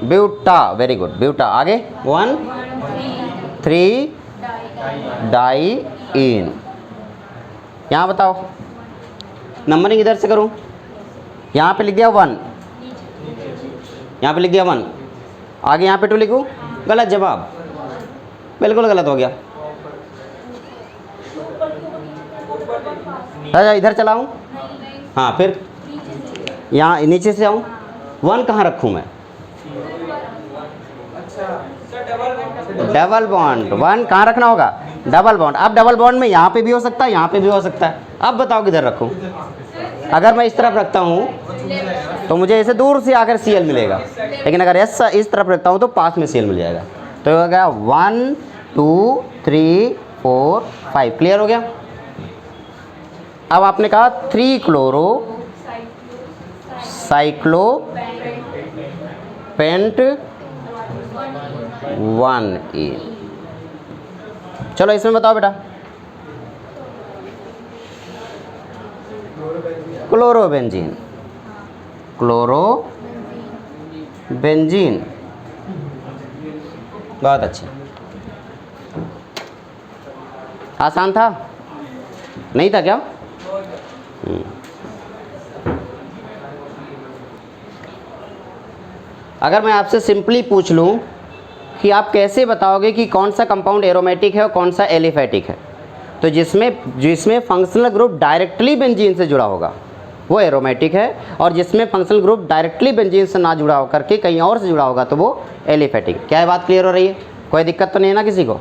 ब्यूटा, वेरी गुड, ब्यूटा। आगे 1 3 डाई इन। यहाँ बताओ, नंबरिंग इधर से करूँ, यहाँ पे लिख दिया 1, यहाँ पे लिख दिया 1, आगे यहाँ पे 2 लिखूँ, गलत जवाब, बिल्कुल गलत हो गया। अच्छा इधर चलाऊँ, हाँ फिर यहाँ नीचे से आऊँ, 1 कहाँ रखूँ मैं, डबल बॉन्ड, 1 कहाँ रखना होगा, डबल बॉन्ड। अब डबल बॉन्ड में यहाँ पे भी हो सकता है, यहाँ पे भी हो सकता है। अब बताओ किधर रखूँ। अगर मैं इस तरफ रखता हूँ तो मुझे ऐसे दूर से आकर Cl मिलेगा, लेकिन अगर ऐसा इस तरफ रखता हूँ तो पास में Cl मिल जाएगा। तो हो गया 1 2 3 4 5। क्लियर हो गया। अब आपने कहा 3 क्लोरो साइक्लो पेंट 1 इन। चलो इसमें बताओ बेटा, क्लोरोबेंजीन, क्लोरोबेंजीन, बहुत अच्छे। आसान था, नहीं था क्या? अगर मैं आपसे सिंपली पूछ लूं कि आप कैसे बताओगे कि कौन सा कंपाउंड एरोमेटिक है और कौन सा एलिफेटिक है, तो जिसमें फंक्शनल ग्रुप डायरेक्टली बेंजीन से जुड़ा होगा वो एरोमेटिक है, और जिसमें फंक्शनल ग्रुप डायरेक्टली बेंजीन से ना जुड़ा होकर के कहीं और से जुड़ा होगा तो वो एलिफेटिक। क्या है, बात क्लियर हो रही है? कोई दिक्कत तो नहीं है ना किसी को?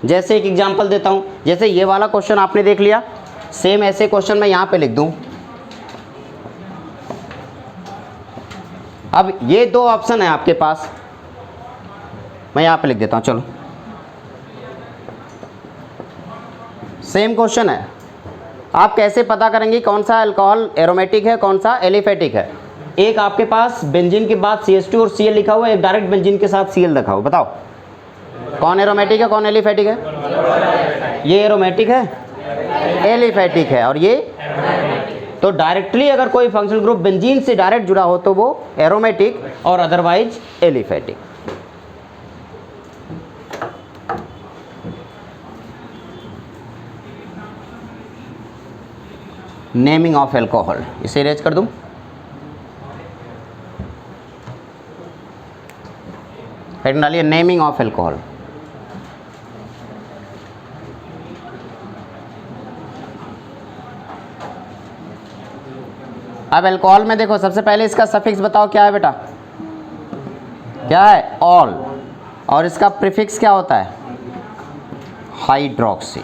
जैसे एक एग्जांपल देता हूँ, जैसे ये वाला क्वेश्चन आपने देख लिया, सेम ऐसे क्वेश्चन मैं यहाँ पे लिख दूँ। अब ये 2 ऑप्शन है आपके पास, मैं यहाँ पे लिख देता हूँ। चलो सेम क्वेश्चन है, आप कैसे पता करेंगे कौन सा अल्कोहल एरोमेटिक है कौन सा एलिफेटिक है? एक आपके पास बेंजीन के बाद CH2 और Cl लिखा हुआ है, एक डायरेक्ट बेंजीन के साथ Cl रखा हुआ। बताओ कौन एरोमेटिक है कौन एलिफेटिक है? ये एरोमेटिक है, एलिफेटिक है, और ये तो डायरेक्टली अगर कोई फंक्शनल ग्रुप बेंजीन से डायरेक्ट जुड़ा हो तो वो एरोमेटिक और otherwise aliphatic. Naming of alcohol, इसे इरेज कर दूं। हेडिंग डालिए नेमिंग ऑफ एल्कोहल। अब एल्कोहल में देखो, सबसे पहले इसका सफिक्स बताओ क्या है बेटा? क्या है? ऑल। और इसका प्रीफिक्स क्या होता है? हाइड्रोक्सी।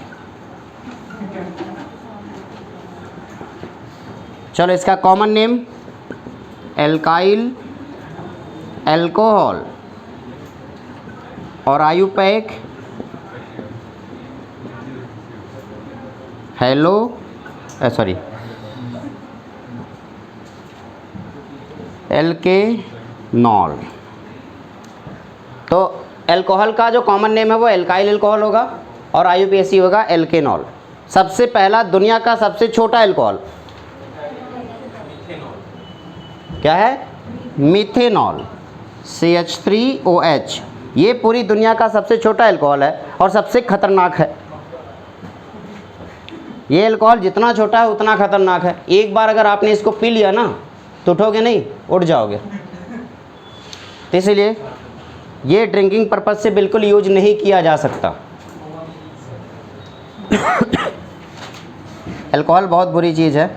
चलो इसका कॉमन नेम एल्काइल एल्कोहल, और आयुपैक एल्केनॉल। तो एल्कोहल का जो कॉमन नेम है वो एल्काइल एल्कोहल होगा और आईयूपीएसी होगा एल्केनॉल। सबसे पहला दुनिया का सबसे छोटा एल्कोहल क्या है? Methanol, CH3OH। ये पूरी दुनिया का सबसे छोटा एल्कोहल है और सबसे खतरनाक है। ये एल्कोहल जितना छोटा है उतना खतरनाक है। एक बार अगर आपने इसको पी लिया ना तो उठोगे नहीं, उठ जाओगे। तो इसलिए ये ड्रिंकिंग पर्पज से बिल्कुल यूज नहीं किया जा सकता। अल्कोहल बहुत बुरी चीज़ है।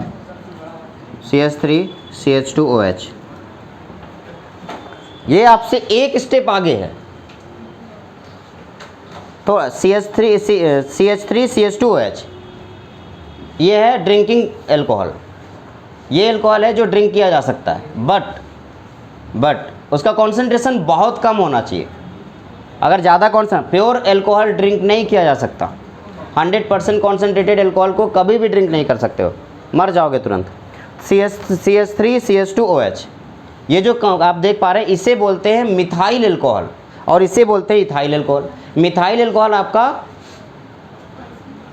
CH3CH2OH। ये आपसे एक स्टेप आगे है थोड़ा। CH3CH2OH ये है ड्रिंकिंग एल्कोहल, ये एल्कोहल है जो ड्रिंक किया जा सकता है, बट उसका कॉन्सेंट्रेशन बहुत कम होना चाहिए। अगर ज़्यादा प्योर एल्कोहल ड्रिंक नहीं किया जा सकता। 100% कॉन्सेंट्रेटेड एल्कोहल को कभी भी ड्रिंक नहीं कर सकते हो, मर जाओगे तुरंत। CH3CH2OH ये जो आप देख पा रहे हैं इसे बोलते हैं मिथाइल एल्कोहल और इसे बोलते हैं इथाइल एल्कोहल। मिथाइल एल्कोहल आपका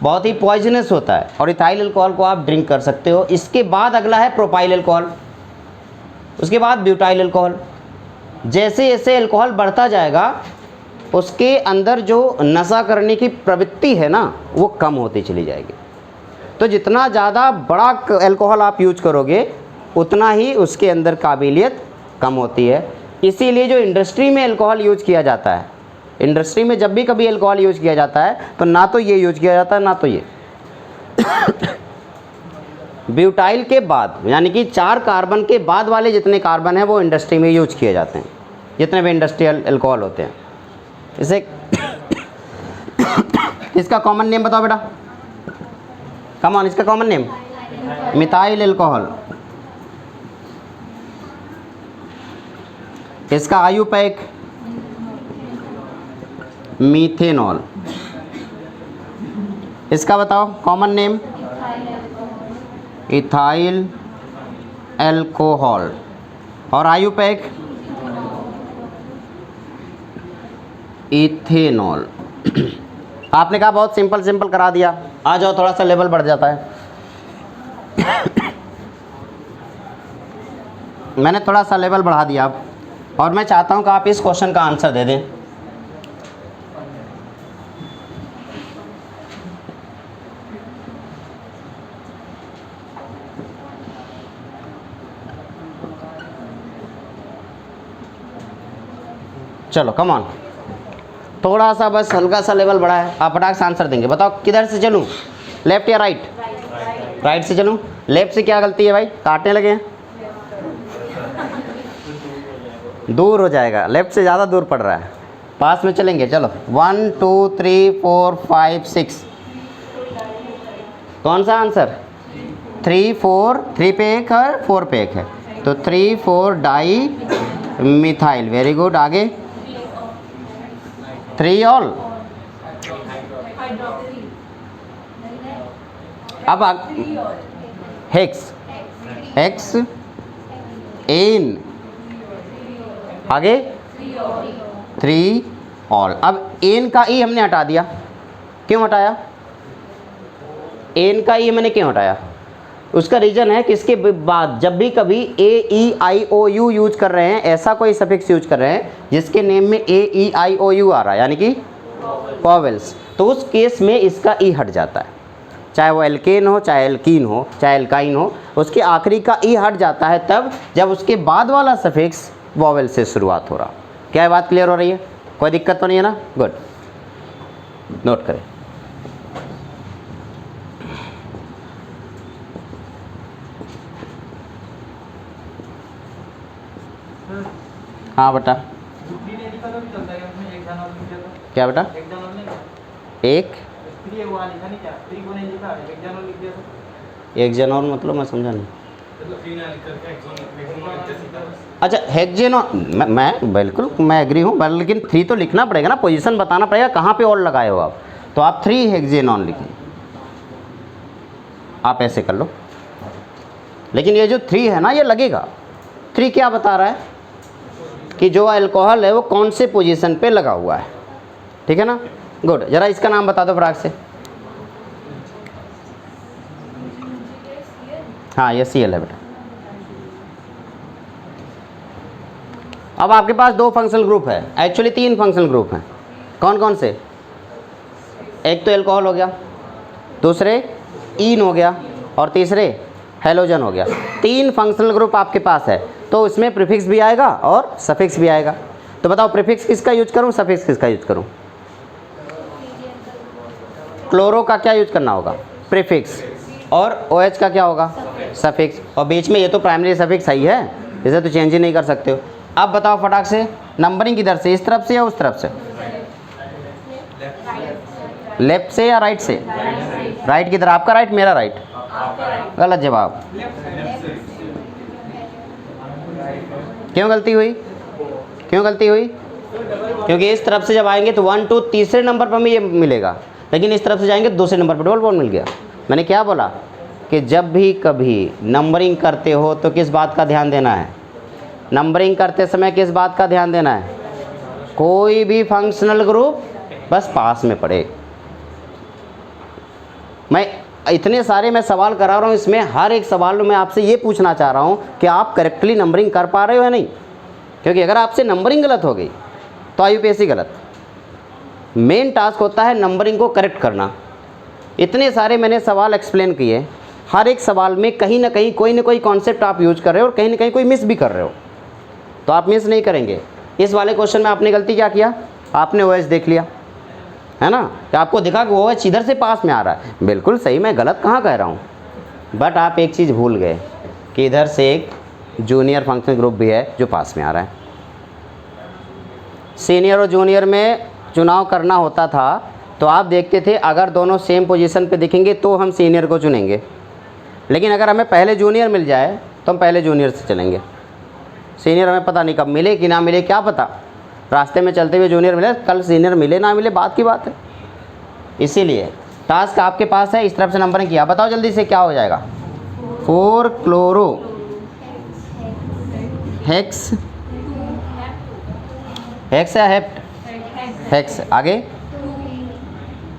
बहुत ही पॉइजनस होता है और इथाइल एल्कोहल को आप ड्रिंक कर सकते हो। इसके बाद अगला है प्रोपाइल एल्कोहल, उसके बाद ब्यूटाइल एल्कोहल। जैसे जैसे एल्कोहल बढ़ता जाएगा उसके अंदर जो नशा करने की प्रवृत्ति है ना वो कम होती चली जाएगी। तो जितना ज़्यादा बड़ा एल्कोहल आप यूज करोगे उतना ही उसके अंदर काबिलियत कम होती है। इसीलिए जो इंडस्ट्री में एल्कोहल यूज किया जाता है, इंडस्ट्री में जब भी कभी एल्कोहल यूज किया जाता है तो ना तो ये यूज किया जाता है ना तो ये। ब्यूटाइल के बाद यानी कि 4 कार्बन के बाद वाले जितने कार्बन हैं वो इंडस्ट्री में यूज किए जाते हैं, जितने भी इंडस्ट्रियल एल्कोहल होते हैं। इसे इसका कॉमन नेम बताओ बेटा, कम ऑन, इसका कॉमन नेम मिथाइल एल्कोहल। इसका आयुपैक मीथेनॉल। इसका बताओ कॉमन नेम इथाइल एल्कोहल और आयुपैक इथेनॉल। आपने कहा बहुत सिंपल करा दिया, आ जाओ थोड़ा सा लेवल बढ़ जाता है। मैंने थोड़ा सा लेवल बढ़ा दिया अब, और मैं चाहता हूं कि आप इस क्वेश्चन का आंसर दे दें। चलो कम ऑन, थोड़ा सा बस हल्का सा लेवल बढ़ा है, आप फटाक से आंसर देंगे। बताओ किधर से चलूं, लेफ्ट या राइट? राइट से चलूं। लेफ्ट से क्या गलती है भाई, काटने लगे हैं, दूर हो जाएगा, लेफ्ट से ज़्यादा दूर पड़ रहा है, पास में चलेंगे। चलो 1 2 3 4 5 6, कौन सा आंसर? 3 4, 3 पे एक है 4 पे एक है, तो 3 4 डाई मिथाइल। वेरी गुड, आगे 3 ऑल। अब हेक्स, हेक्स एन, आगे 3 ऑल। अब एन का ई हमने हटा दिया, क्यों हटाया? एन का ई मैंने क्यों हटाया? उसका रीज़न है कि इसके बाद जब भी कभी ए ई आई ओ यू यूज कर रहे हैं, ऐसा कोई सफिक्स यूज कर रहे हैं जिसके नेम में ए ई आई ओ यू आ रहा है यानी कि वॉवेल्स, तो उस केस में इसका ई हट जाता है। चाहे वो एल्केन हो, चाहे एल्कीन हो, चाहे एल्काइन हो, उसके आखिरी का ई हट जाता है तब जब उसके बाद वाला सफिक्स वॉवेल से शुरुआत हो रहा। क्या है, बात क्लियर हो रही है? कोई दिक्कत तो नहीं है ना? गुड, नोट करें। हाँ बेटा, क्या बेटा? एक जनॉन मतलब मैं समझा नहीं। अच्छा हेक्सेनॉन, मैं बिल्कुल मैं एग्री हूँ, लेकिन 3 तो लिखना पड़ेगा ना, पोजीशन बताना पड़ेगा कहाँ पे और लगाए हो आप। तो आप 3 हेक्सेनॉन लिखें, आप ऐसे कर लो। लेकिन ये जो 3 है ना ये लगेगा। 3 क्या बता रहा है कि जो अल्कोहल है वो कौन से पोजीशन पे लगा हुआ है, ठीक है ना? गुड, जरा इसका नाम बता दो फटाक से। हाँ ये Cl है बेटा। अब आपके पास 2 फंक्शनल ग्रुप है, एक्चुअली 3 फंक्शनल ग्रुप हैं। कौन कौन से? एक तो एल्कोहल हो गया, दूसरे ईन हो गया और तीसरे हेलोजन हो गया। 3 फंक्शनल ग्रुप आपके पास है, तो इसमें प्रीफिक्स भी आएगा और सफिक्स भी आएगा। तो बताओ प्रीफिक्स किसका यूज करूं, सफिक्स किसका यूज करूं? क्लोरो का क्या यूज करना होगा? प्रीफिक्स। और OH का क्या होगा? सफिक्स। और बीच में ये तो प्राइमरी सफिक्स ही है, इसे तो चेंज ही नहीं कर सकते हो। अब बताओ फटाक से, नंबरिंग किधर से, इस तरफ से या उस तरफ से? लेफ्ट से या राइट से? राइट किधर, आपका राइट मेरा राइट? गलत जवाब। क्यों गलती हुई? क्यों गलती हुई? क्योंकि इस तरफ से जब आएंगे तो 1 2 तीसरे नंबर पर हमें ये मिलेगा, लेकिन इस तरफ से जाएंगे दूसरे नंबर पर डबल बॉन्ड मिल गया। मैंने क्या बोला कि जब भी कभी नंबरिंग करते हो तो किस बात का ध्यान देना है? नंबरिंग करते समय किस बात का ध्यान देना है? कोई भी फंक्शनल ग्रुप बस पास में पड़े। मैं इतने सारे मैं सवाल करा रहा हूँ, इसमें हर एक सवाल में मैं आपसे ये पूछना चाह रहा हूँ कि आप करेक्टली नंबरिंग कर पा रहे हो या नहीं। क्योंकि अगर आपसे नंबरिंग गलत हो गई तो IUPAC गलत। मेन टास्क होता है नंबरिंग को करेक्ट करना। इतने सारे मैंने सवाल एक्सप्लेन किए, हर एक सवाल में कहीं ना कहीं कोई ना कोई कॉन्सेप्ट आप यूज कर रहे हो और कहीं ना कहीं कोई मिस भी कर रहे हो, तो आप मिस नहीं करेंगे। इस वाले क्वेश्चन में आपने गलती क्या किया? आपने OH देख लिया, है ना, कि आपको दिखा कि OH इधर से पास में आ रहा है। बिल्कुल सही, मैं गलत कहाँ कह रहा हूँ, बट आप एक चीज़ भूल गए कि इधर से एक जूनियर फंक्शनल ग्रुप भी है जो पास में आ रहा है। सीनियर और जूनियर में चुनाव करना होता था तो आप देखते थे अगर दोनों सेम पोजीशन पे दिखेंगे तो हम सीनियर को चुनेंगे, लेकिन अगर हमें पहले जूनियर मिल जाए तो हम पहले जूनियर से चलेंगे। सीनियर हमें पता नहीं कब मिले कि ना मिले, क्या पता, रास्ते में चलते हुए जूनियर मिले, कल सीनियर मिले ना मिले, बात की बात है। इसीलिए टास्क आपके पास है, इस तरफ से नंबर किया। बताओ जल्दी से क्या हो जाएगा? 4 क्लोरो हेक्स, हेक्स या हेप्ट? हेक्स। आगे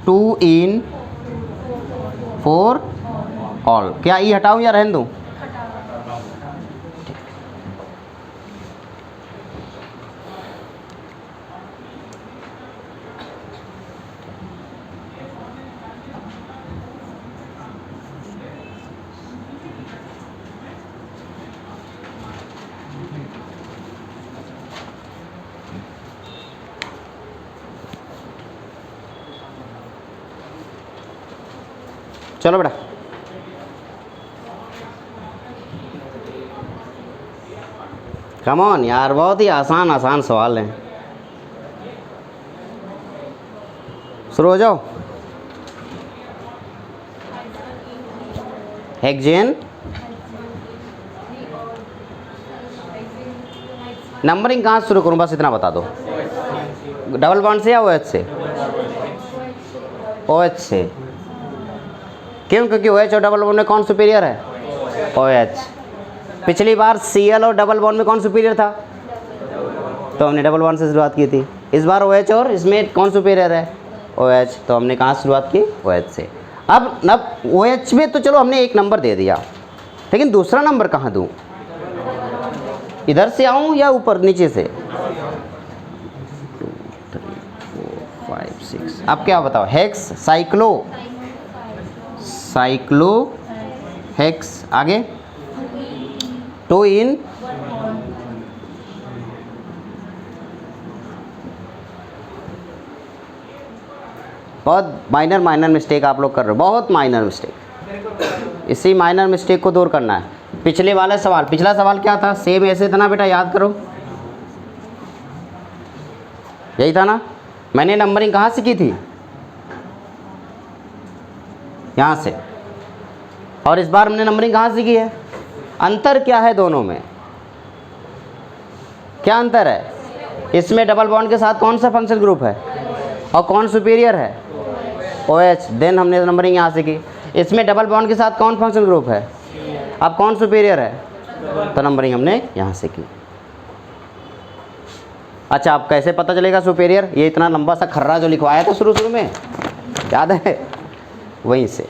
2 इन 4 ऑल। क्या ई हटाऊं या रहने दूं? चलो बेटा, कम ऑन यार, बहुत ही आसान आसान सवाल हैं, शुरू हो जाओ। हेक्सेन, नंबरिंग कहाँ से शुरू करूँ बस इतना बता दो। डबल बॉन्ड से या OH से? OH से। क्यों? क्योंकि OH और डबल बॉन्ड में कौन सुपीरियर है? OH। पिछली बार Cl और डबल बॉन्ड में कौन सुपीरियर था? तो हमने डबल बॉन्ड से शुरुआत की थी। इस बार OH और इसमें कौन सुपीरियर है? OH। तो हमने कहाँ से शुरुआत की? OH से। अब OH में तो चलो हमने एक नंबर दे दिया, लेकिन दूसरा नंबर कहाँ दूँ? इधर से आऊँ या ऊपर नीचे से? 2 3 4 5 6। अब क्या बताओ? Hex, cyclo, cyclo hex. आगे 2 इन, बहुत माइनर मिस्टेक आप लोग कर रहे हो, बहुत माइनर मिस्टेक। इसी माइनर मिस्टेक को दूर करना है। पिछले वाला सवाल, पिछला सवाल क्या था? सेम ऐसे था ना बेटा, याद करो, यही था ना। मैंने नंबरिंग कहाँ से की थी? यहाँ से। और इस बार हमने नंबरिंग कहाँ से की है? अंतर क्या है दोनों में? क्या अंतर है? इसमें डबल बॉन्ड के साथ कौन सा फंक्शन ग्रुप है और कौन सुपीरियर है? OH। देन हमने नंबरिंग यहाँ से की। इसमें डबल बॉन्ड के साथ कौन फंक्शन ग्रुप है? अब कौन सुपीरियर है? तो नंबरिंग हमने यहाँ से की। अच्छा, अब कैसे पता चलेगा सुपीरियर? ये इतना लंबा सा खर्रा जो लिखवाया था शुरू में, याद है? वहीं से।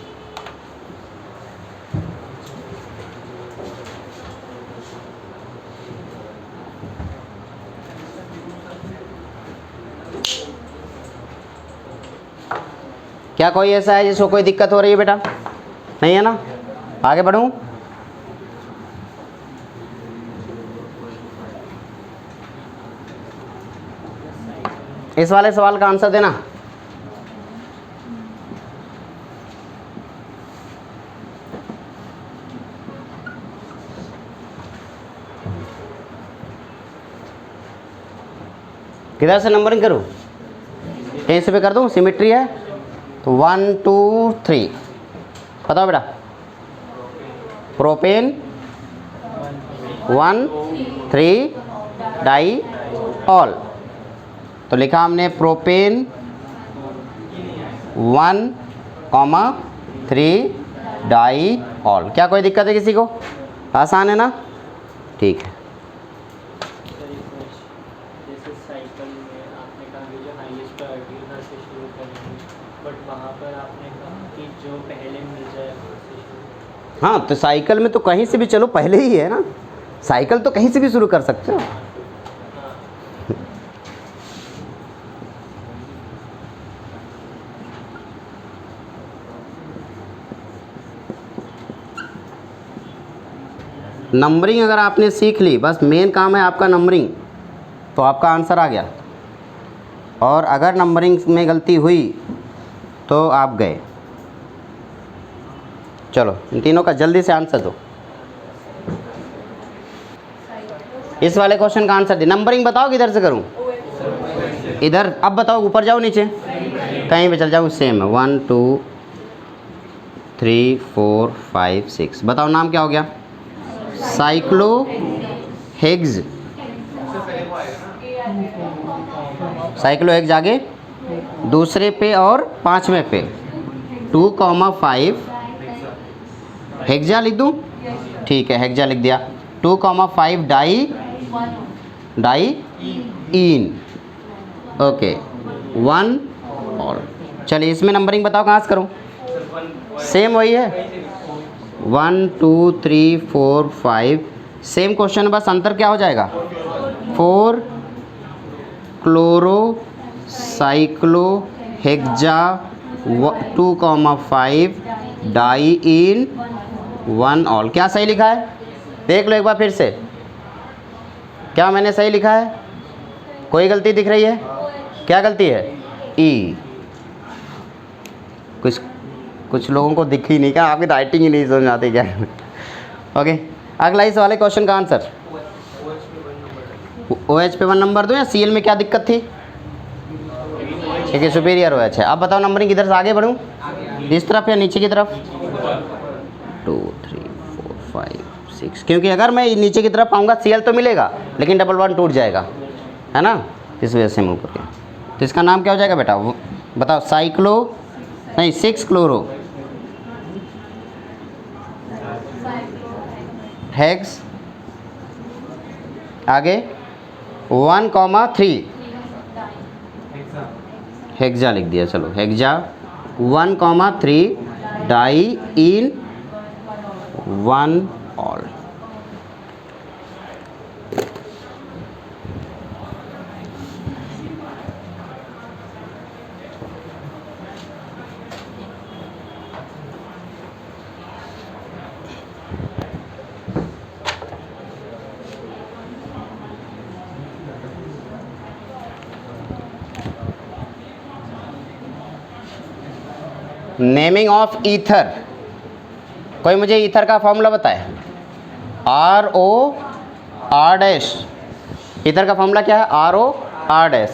क्या कोई ऐसा है जिसको कोई दिक्कत हो रही है बेटा? नहीं है ना? आगे बढ़ूं? इस वाले सवाल का आंसर देना। किधर से नंबरिंग करूँ? कहीं से पे कर दूँ? सिमेट्री है तो 1 2 3। बताओ बेटा। Propane 1 3 diol. तो लिखा हमने प्रोपेन 1 3 डाई ऑल। क्या कोई दिक्कत है किसी को? आसान है ना? ठीक है। जैसे साइकिल में आपने कहा कि जो हाईएस्ट प्रायोरिटी उधर से शुरू करेंगे, बट वहाँ पर आपने कहा कि जो पहले मिल जाए वहाँ से शुरू। हाँ, तो साइकिल में तो कहीं से भी चलो, पहले ही है ना। साइकिल तो कहीं से भी शुरू कर सकते हो। नंबरिंग अगर आपने सीख ली, बस मेन काम है आपका नंबरिंग, तो आपका आंसर आ गया। और अगर नंबरिंग में गलती हुई तो आप गए। चलो इन तीनों का जल्दी से आंसर दो। इस वाले क्वेश्चन का आंसर दे। नंबरिंग बताओ किधर से करूं? इधर। अब बताओ, ऊपर जाओ नीचे, कहीं पे चल जाओ, सेम है। 1 2 3 4 5 6। बताओ नाम क्या हो गया? साइक्लोहेक्स। साइक्लोहेक्स आगे दूसरे पे और पांचवें पे 2,5 हेक्सा लिख दूं? ठीक है, हेक्सा लिख दिया। 2,5 डाई इन। ओके 1 और। चलिए इसमें नंबरिंग बताओ कहाँ से करूँ? सेम वही है 1 2 3 4 5। सेम क्वेश्चन, बस अंतर क्या हो जाएगा? 4 क्लोरो साइक्लो हेक्सा 2,5 डाई इन 1 ऑल। क्या सही लिखा है? देख लो एक बार फिर से, क्या मैंने सही लिखा है? कोई गलती दिख रही है? क्या गलती है? ई। कुछ लोगों को दिख ही नहीं, क्या आपकी राइटिंग ही नहीं समझ आती क्या? ओके, अगला इस वाले क्वेश्चन का आंसर। OH पे 1 नंबर दो या CL में क्या दिक्कत थी? ठीक है, सुपीरियर OH है। अब बताओ नंबरिंग किधर से आगे बढ़ूँ? इस तरफ या नीचे की तरफ? 2 3 4 5 6। क्योंकि अगर मैं नीचे की तरफ आऊँगा CL तो मिलेगा, लेकिन डबल बॉन्ड टूट जाएगा, है ना? इस वजह से मूव करके। तो इसका नाम क्या हो जाएगा बेटा? बताओ। साइक्लो नहीं, 6 क्लोरो हेक्स आगे 1,3 हेक्सा लिख दिया। चलो hexa 1,3 diene 1 ol. Naming of ether. कोई मुझे ईथर का फॉर्मूला बताए? ROR'। ईथर का फॉर्मूला क्या है? ROR'।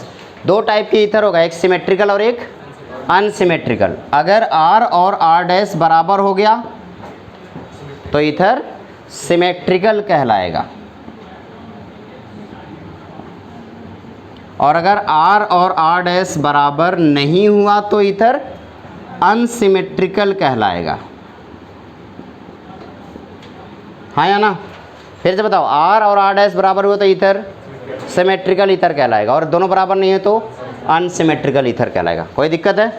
दो टाइप के ईथर होगा, एक सिमेट्रिकल और एक अनसिमेट्रिकल। अगर R और R' बराबर हो गया तो ईथर सिमेट्रिकल कहलाएगा, और अगर R और R' बराबर नहीं हुआ तो ईथर अनसिमेट्रिकल कहलाएगा। हाँ या ना? फिर से बताओ। R और R' बराबर हुआ तो ईथर सिमेट्रिकल ईथर कहलाएगा, और दोनों बराबर नहीं है तो अनसिमेट्रिकल ईथर कहलाएगा। कोई दिक्कत है?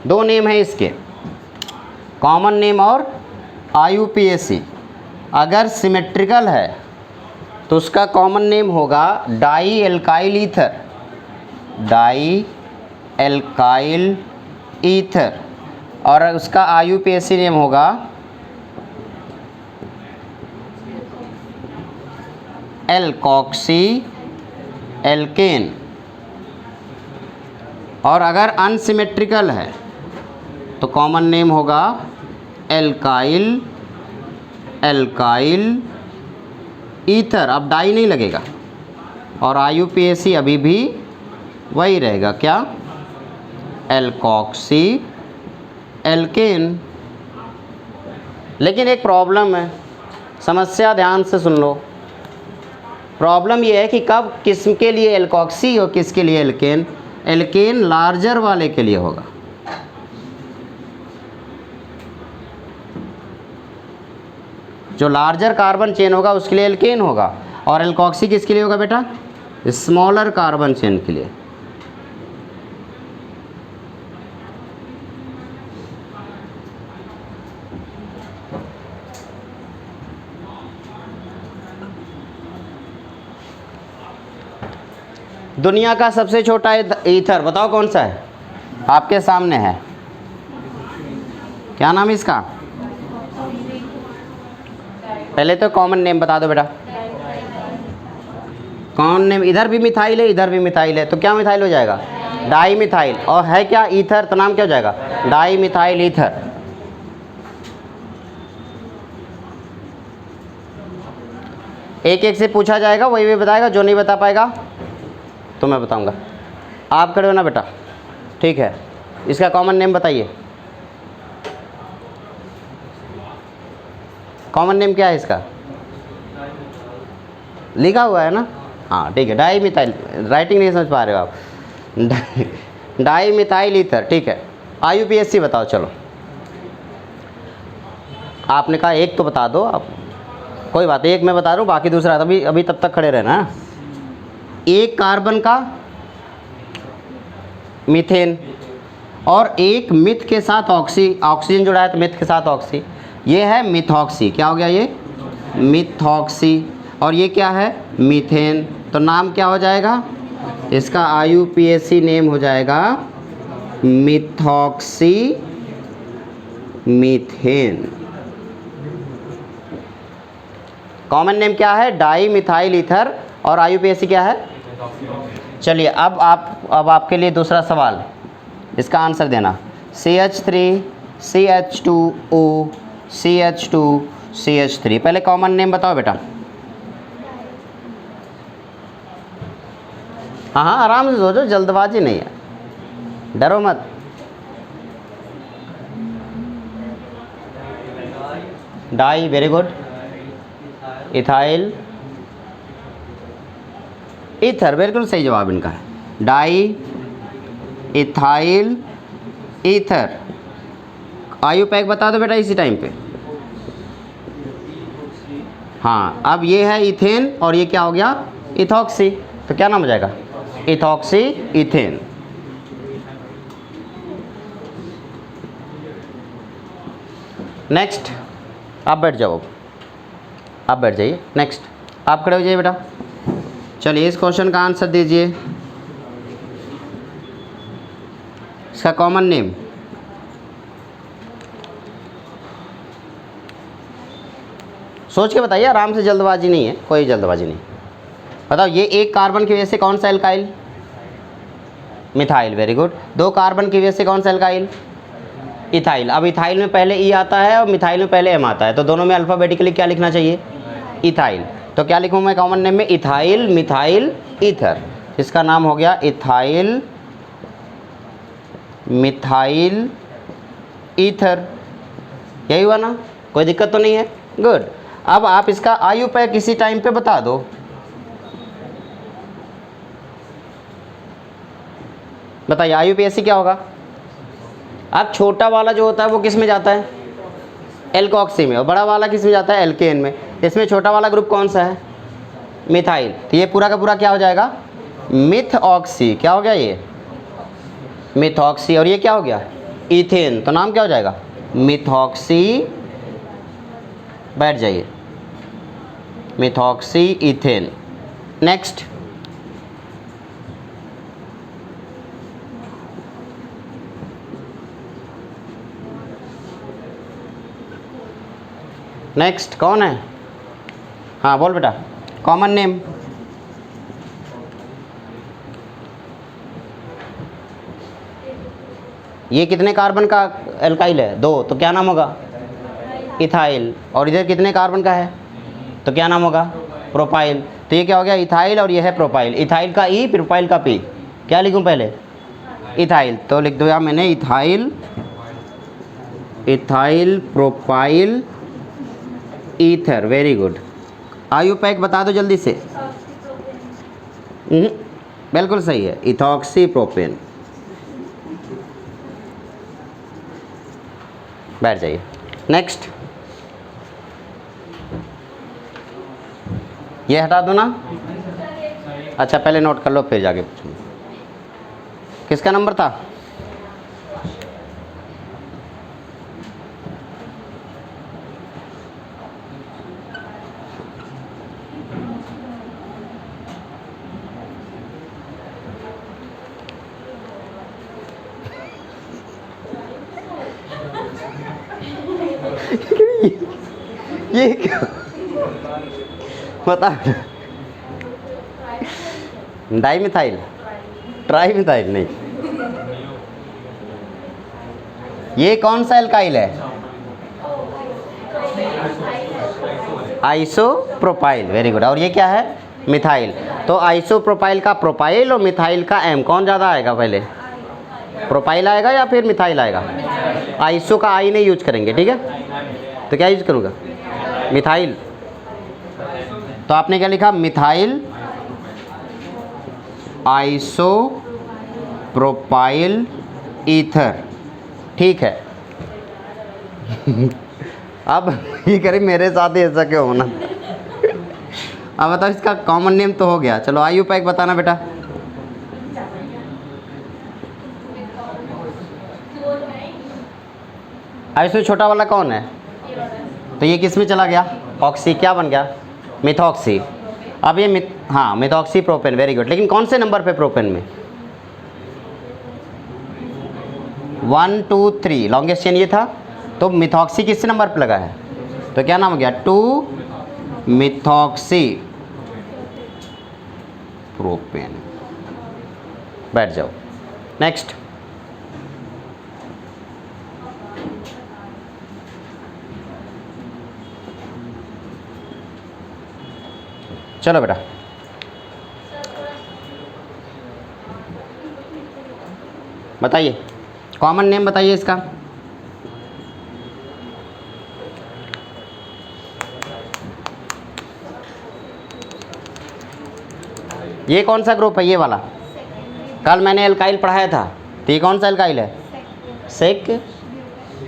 दो नेम है इसके, कॉमन नेम और IUPAC। अगर सिमेट्रिकल है तो उसका कॉमन नेम होगा di alkyl ether. Di alkyl ether. और उसका IUPAC नेम होगा एल्कॉक्सी एल्केन। और अगर अनसिमेट्रिकल है तो कॉमन नेम होगा एल्काइल ईथर। अब डाई नहीं लगेगा, और IUPAC अभी भी वही रहेगा क्या, एल्कोक्सी एल्केन। लेकिन एक प्रॉब्लम है, समस्या ध्यान से सुन लो। प्रॉब्लम ये है कि कब किसके लिए एल्कोक्सी और किसके लिए एल्केन। एल्केन लार्जर वाले के लिए होगा, जो लार्जर कार्बन चेन होगा उसके लिए एल्केन होगा, और एल्कोक्सी किसके लिए होगा बेटा, स्मॉलर कार्बन चेन के लिए। दुनिया का सबसे छोटा ईथर बताओ कौन सा है, आपके सामने है, क्या नाम है इसका, पहले तो कॉमन नेम बता दो बेटा। कॉमन नेम, इधर भी मिथाइल है इधर भी मिथाइल है, तो क्या मिथाइल हो जाएगा, डाई मिथाइल, और है क्या ईथर, तो नाम क्या हो जाएगा, डाई मिथाइल ईथर। एक एक से पूछा जाएगा, वही भी बताएगा, जो नहीं बता पाएगा तो मैं बताऊंगा। आप खड़े हो ना बेटा, ठीक है। इसका कॉमन नेम बताइए, कॉमन नेम क्या है इसका, लिखा हुआ है ना, हाँ ठीक है, डाई मिथाइल, राइटिंग नहीं समझ पा रहे हो आप, डाई मिथाइल ईथर, ठीक है। IUPAC बताओ, चलो आपने कहा एक तो बता दो आप, कोई बात, एक मैं बता रहा हूँ, बाकी दूसरा अभी अभी तब तक खड़े रहना। एक कार्बन का मीथेन और एक मिथ के साथ ऑक्सीजन जुड़ा है, तो मिथ के साथ ऑक्सी, ये है मिथॉक्सी, क्या हो गया ये, मिथॉक्सी, और ये क्या है, मीथेन, तो नाम क्या हो जाएगा इसका, IUPAC नेम हो जाएगा मिथॉक्सी मीथेन। कॉमन नेम क्या है, डाई मिथाइल ईथर, और IUPAC क्या है। चलिए अब आपके लिए दूसरा सवाल, इसका आंसर देना, CH3 CH2O CH2 CH3, पहले कॉमन नेम बताओ बेटा। हाँ हाँ आराम से सोचो, जल्दबाजी नहीं है, डरो मत। Di, very good, ethyl ether, बिल्कुल सही जवाब इनका है, डाई इथाइल ईथर। IUPAC बता दो बेटा इसी टाइम पे। हाँ अब ये है इथेन और ये क्या हो गया, इथॉक्सी, तो क्या नाम हो जाएगा, इथॉक्सी इथेन। नेक्स्ट, आप बैठ जाओ, आप बैठ जाइए, नेक्स्ट आप खड़े हो जाइए बेटा। चलिए इस क्वेश्चन का आंसर दीजिए, इसका कॉमन नेम, सोच के बताइए, आराम से, जल्दबाजी नहीं है, कोई जल्दबाजी नहीं। बताओ ये एक कार्बन की वजह से कौन सा एल्काइल, मिथाइल, वेरी गुड। दो कार्बन की वजह से कौन सा एल्काइल, इथाइल। अब इथाइल में पहले ई आता है और मिथाइल में पहले एम आता है, तो दोनों में अल्फ़ाबेटिकली क्या लिखना चाहिए, इथाइल। तो क्या लिखूँ मैं कॉमन नेम में, इथाइल मिथाइल ईथर, इसका नाम हो गया इथाइल मिथाइल ईथर। यही हुआ ना, कोई दिक्कत तो नहीं है, गुड। अब आप इसका IUPAC किसी टाइम पे बता दो। बताइए IUPAC क्या होगा। अब छोटा वाला जो होता है वो किस में जाता है, एल्कोक्सी में, और बड़ा वाला किस में जाता है, एल्केन में। इसमें छोटा वाला ग्रुप कौन सा है, मिथाइल, तो ये पूरा का पूरा क्या हो जाएगा, मिथऑक्सी। क्या हो गया ये, मिथऑक्सी, और ये क्या हो गया, इथेन, तो नाम क्या हो जाएगा, मिथऑक्सी, बैठ जाइए, मिथऑक्सी इथेन। नेक्स्ट, नेक्स्ट कौन है, हाँ बोल बेटा, कॉमन नेम, ये कितने कार्बन का एल्काइल है, दो, तो क्या नाम होगा, इथाइल। और इधर कितने कार्बन का है, तो क्या नाम होगा, प्रोपाइल। तो ये क्या हो गया, इथाइल, और ये है प्रोपाइल, इथाइल का ई, प्रोपाइल का पी। क्या लिखूं पहले? इथाइल। तो लिख दो यार मैंने ethyl, ethyl propyl ether. Very good. IUPAC बता दो जल्दी से। बिल्कुल सही है, इथॉक्सी प्रोपेन। बैठ जाइए। नेक्स्ट, ये हटा दो ना। अच्छा पहले नोट कर लो फिर जाके पूछूंगा। किसका नंबर था? ये क्या बता? डाइमिथाइल, ट्राइमिथाइल नहीं। ये कौन सा एल्काइल है? आइसोप्रोपाइल। Very good. और ये क्या है? मिथाइल। तो आइसोप्रोपाइल का प्रोपाइल और मिथाइल का एम कौन ज़्यादा आएगा? पहले प्रोपाइल आएगा या फिर मिथाइल आएगा? आइसो का आई नहीं यूज करेंगे, ठीक है? तो क्या यूज करूँगा? मिथाइल। तो आपने क्या लिखा? Methyl iso propyl ether. ठीक है। अब ये करें मेरे साथ ही ऐसा क्यों होना? अब बताओ, इसका कॉमन नेम तो हो गया। चलो आयुपैक बताना बेटा। आइसो छोटा वाला कौन है? तो ये किस में चला गया? ऑक्सी। क्या बन गया? मिथॉक्सी। अब ये हाँ मिथॉक्सी प्रोपेन। Very good. लेकिन कौन से नंबर पे प्रोपेन में? 1 2 3 लॉन्गेस्ट चेन ये था। तो मिथॉक्सी किस नंबर पे लगा है? तो क्या नाम हो गया? 2 मिथॉक्सी प्रोपेन। बैठ जाओ। नेक्स्ट, चलो बेटा। बताइए, कॉमन नेम बताइए इसका। ये कौन सा ग्रुप है? ये वाला। कल मैंने एल्काइल पढ़ाया था। तो ये कौन सा एल्काइल है? Sec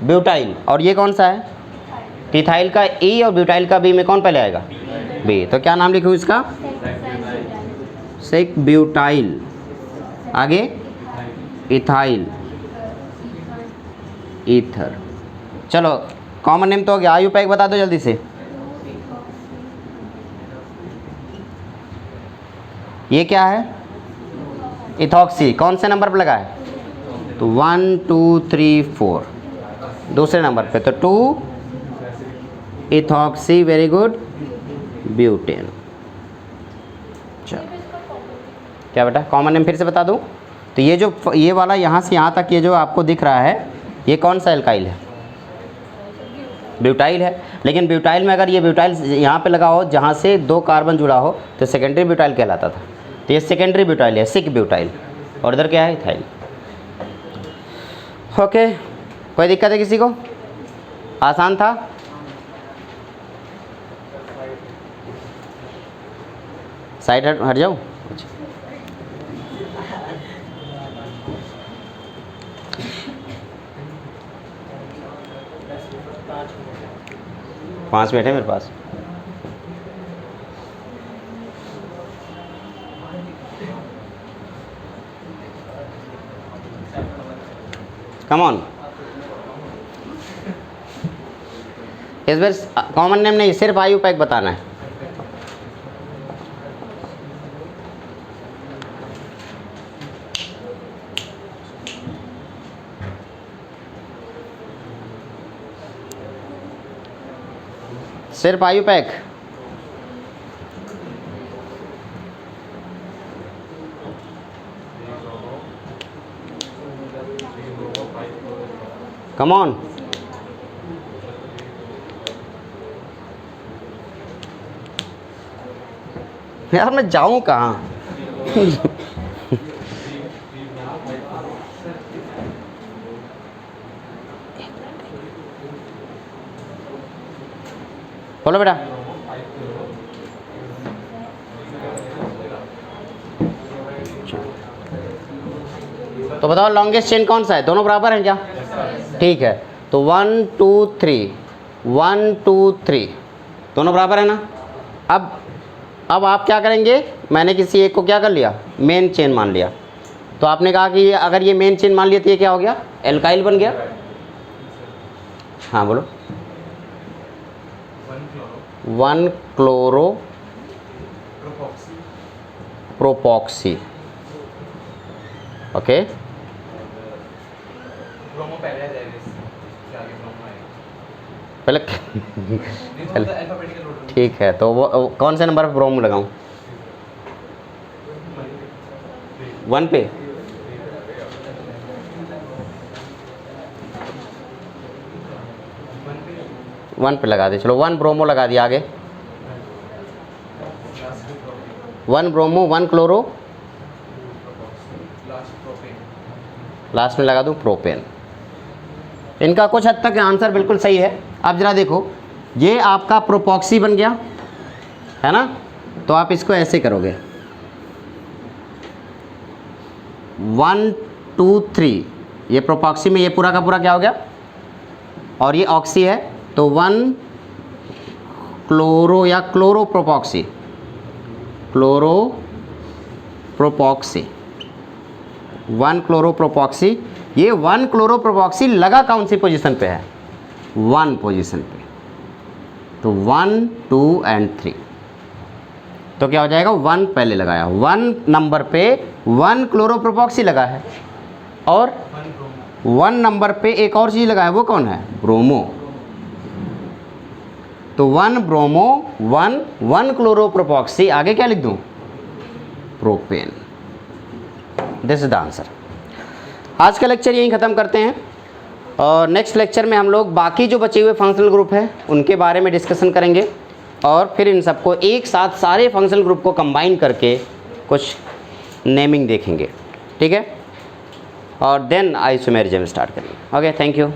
butyl. और ये कौन सा है? इथाइल का ई और ब्यूटाइल का बी में कौन पहले आएगा? बी। तो क्या नाम लिखूँ इसका? Sec butyl. आगे इथाइल ईथर। चलो कॉमन नेम तो हो गया। आयुपैक बता दो जल्दी से। ये क्या है? इथॉक्सी। कौन से नंबर पर लगा है? तो 1 2 3 4 दूसरे नंबर पे। तो 2 इथॉक्सी। Very good. ब्यूटेन। चलो क्या बेटा, कॉमन नेम फिर से बता दूं? तो ये जो ये वाला यहाँ से यहाँ तक ये जो आपको दिख रहा है, ये कौन सा एल्काइल है? ब्यूटाइल है। लेकिन ब्यूटाइल में अगर ये ब्यूटाइल यहाँ पे लगा हो जहाँ से 2 कार्बन जुड़ा हो तो सेकेंडरी ब्यूटाइल कहलाता था। तो ये सेकेंडरी ब्यूटाइल है, सिक ब्यूटाइल। और इधर क्या है? इथाइल। ओके, कोई दिक्कत है किसी को? आसान था? साइड हट जाओ। अच्छा, 5 मिनट है मेरे पास। Come on. इस बार कॉमन नेम नहीं, सिर्फ आयुपैक बताना है। सिर्फ आयुपैक। Come on. यार मैं जाऊं कहाँ? बोलो बेटा। तो बताओ लॉन्गेस्ट चेन कौन सा है, दोनों बराबर हैं क्या? ठीक है, तो 1 2 3 1 2 3 दोनों बराबर है ना। अब आप क्या करेंगे, मैंने किसी एक को क्या कर लिया, मेन चेन मान लिया। तो आपने कहा कि अगर ये मेन चेन मान लिया तो ये क्या हो गया, एल्काइल बन गया। हाँ बोलो। 1 क्लोरो प्रोपॉक्सी, ओके। पहले ठीक है, तो वो कौन से नंबर पर ब्रोमो लगाऊं, 1 पे? वन पे लगा दे, चलो 1 ब्रोमो लगा दिया। आगे 1 ब्रोमो 1 क्लोरो, लास्ट में लगा दूं प्रोपेन। इनका कुछ हद तक आंसर बिल्कुल सही है। अब जरा देखो, ये आपका प्रोपॉक्सी बन गया है ना, तो आप इसको ऐसे करोगे 1 2 3, ये प्रोपॉक्सी में ये पूरा का पूरा क्या हो गया, और ये ऑक्सी है तो 1 क्लोरो या क्लोरो प्रोपॉक्सी, क्लोरो प्रोपॉक्सी 1 क्लोरो प्रोपॉक्सी। ये 1 क्लोरो प्रोपॉक्सी लगा कौन सी पोजीशन पे है, 1 पोजीशन पे, तो 1 2 एंड 3, तो क्या हो जाएगा, 1 पहले लगाया, 1 नंबर पे 1 क्लोरो प्रोपॉक्सी लगा है, और 1 नंबर पे एक और चीज़ लगा है, वो कौन है, ब्रोमो। तो 1 ब्रोमो 1 क्लोरो प्रोपॉक्सी, आगे क्या लिख दूं, propane. This is the answer. आज का लेक्चर यहीं ख़त्म करते हैं, और नेक्स्ट लेक्चर में हम लोग बाकी जो बचे हुए फंक्शनल ग्रुप हैं उनके बारे में डिस्कशन करेंगे, और फिर इन सबको एक साथ सारे फंक्शनल ग्रुप को कंबाइन करके कुछ नेमिंग देखेंगे, ठीक है, और देन आइसोमेरिज्म स्टार्ट करेंगे। Okay, thank you.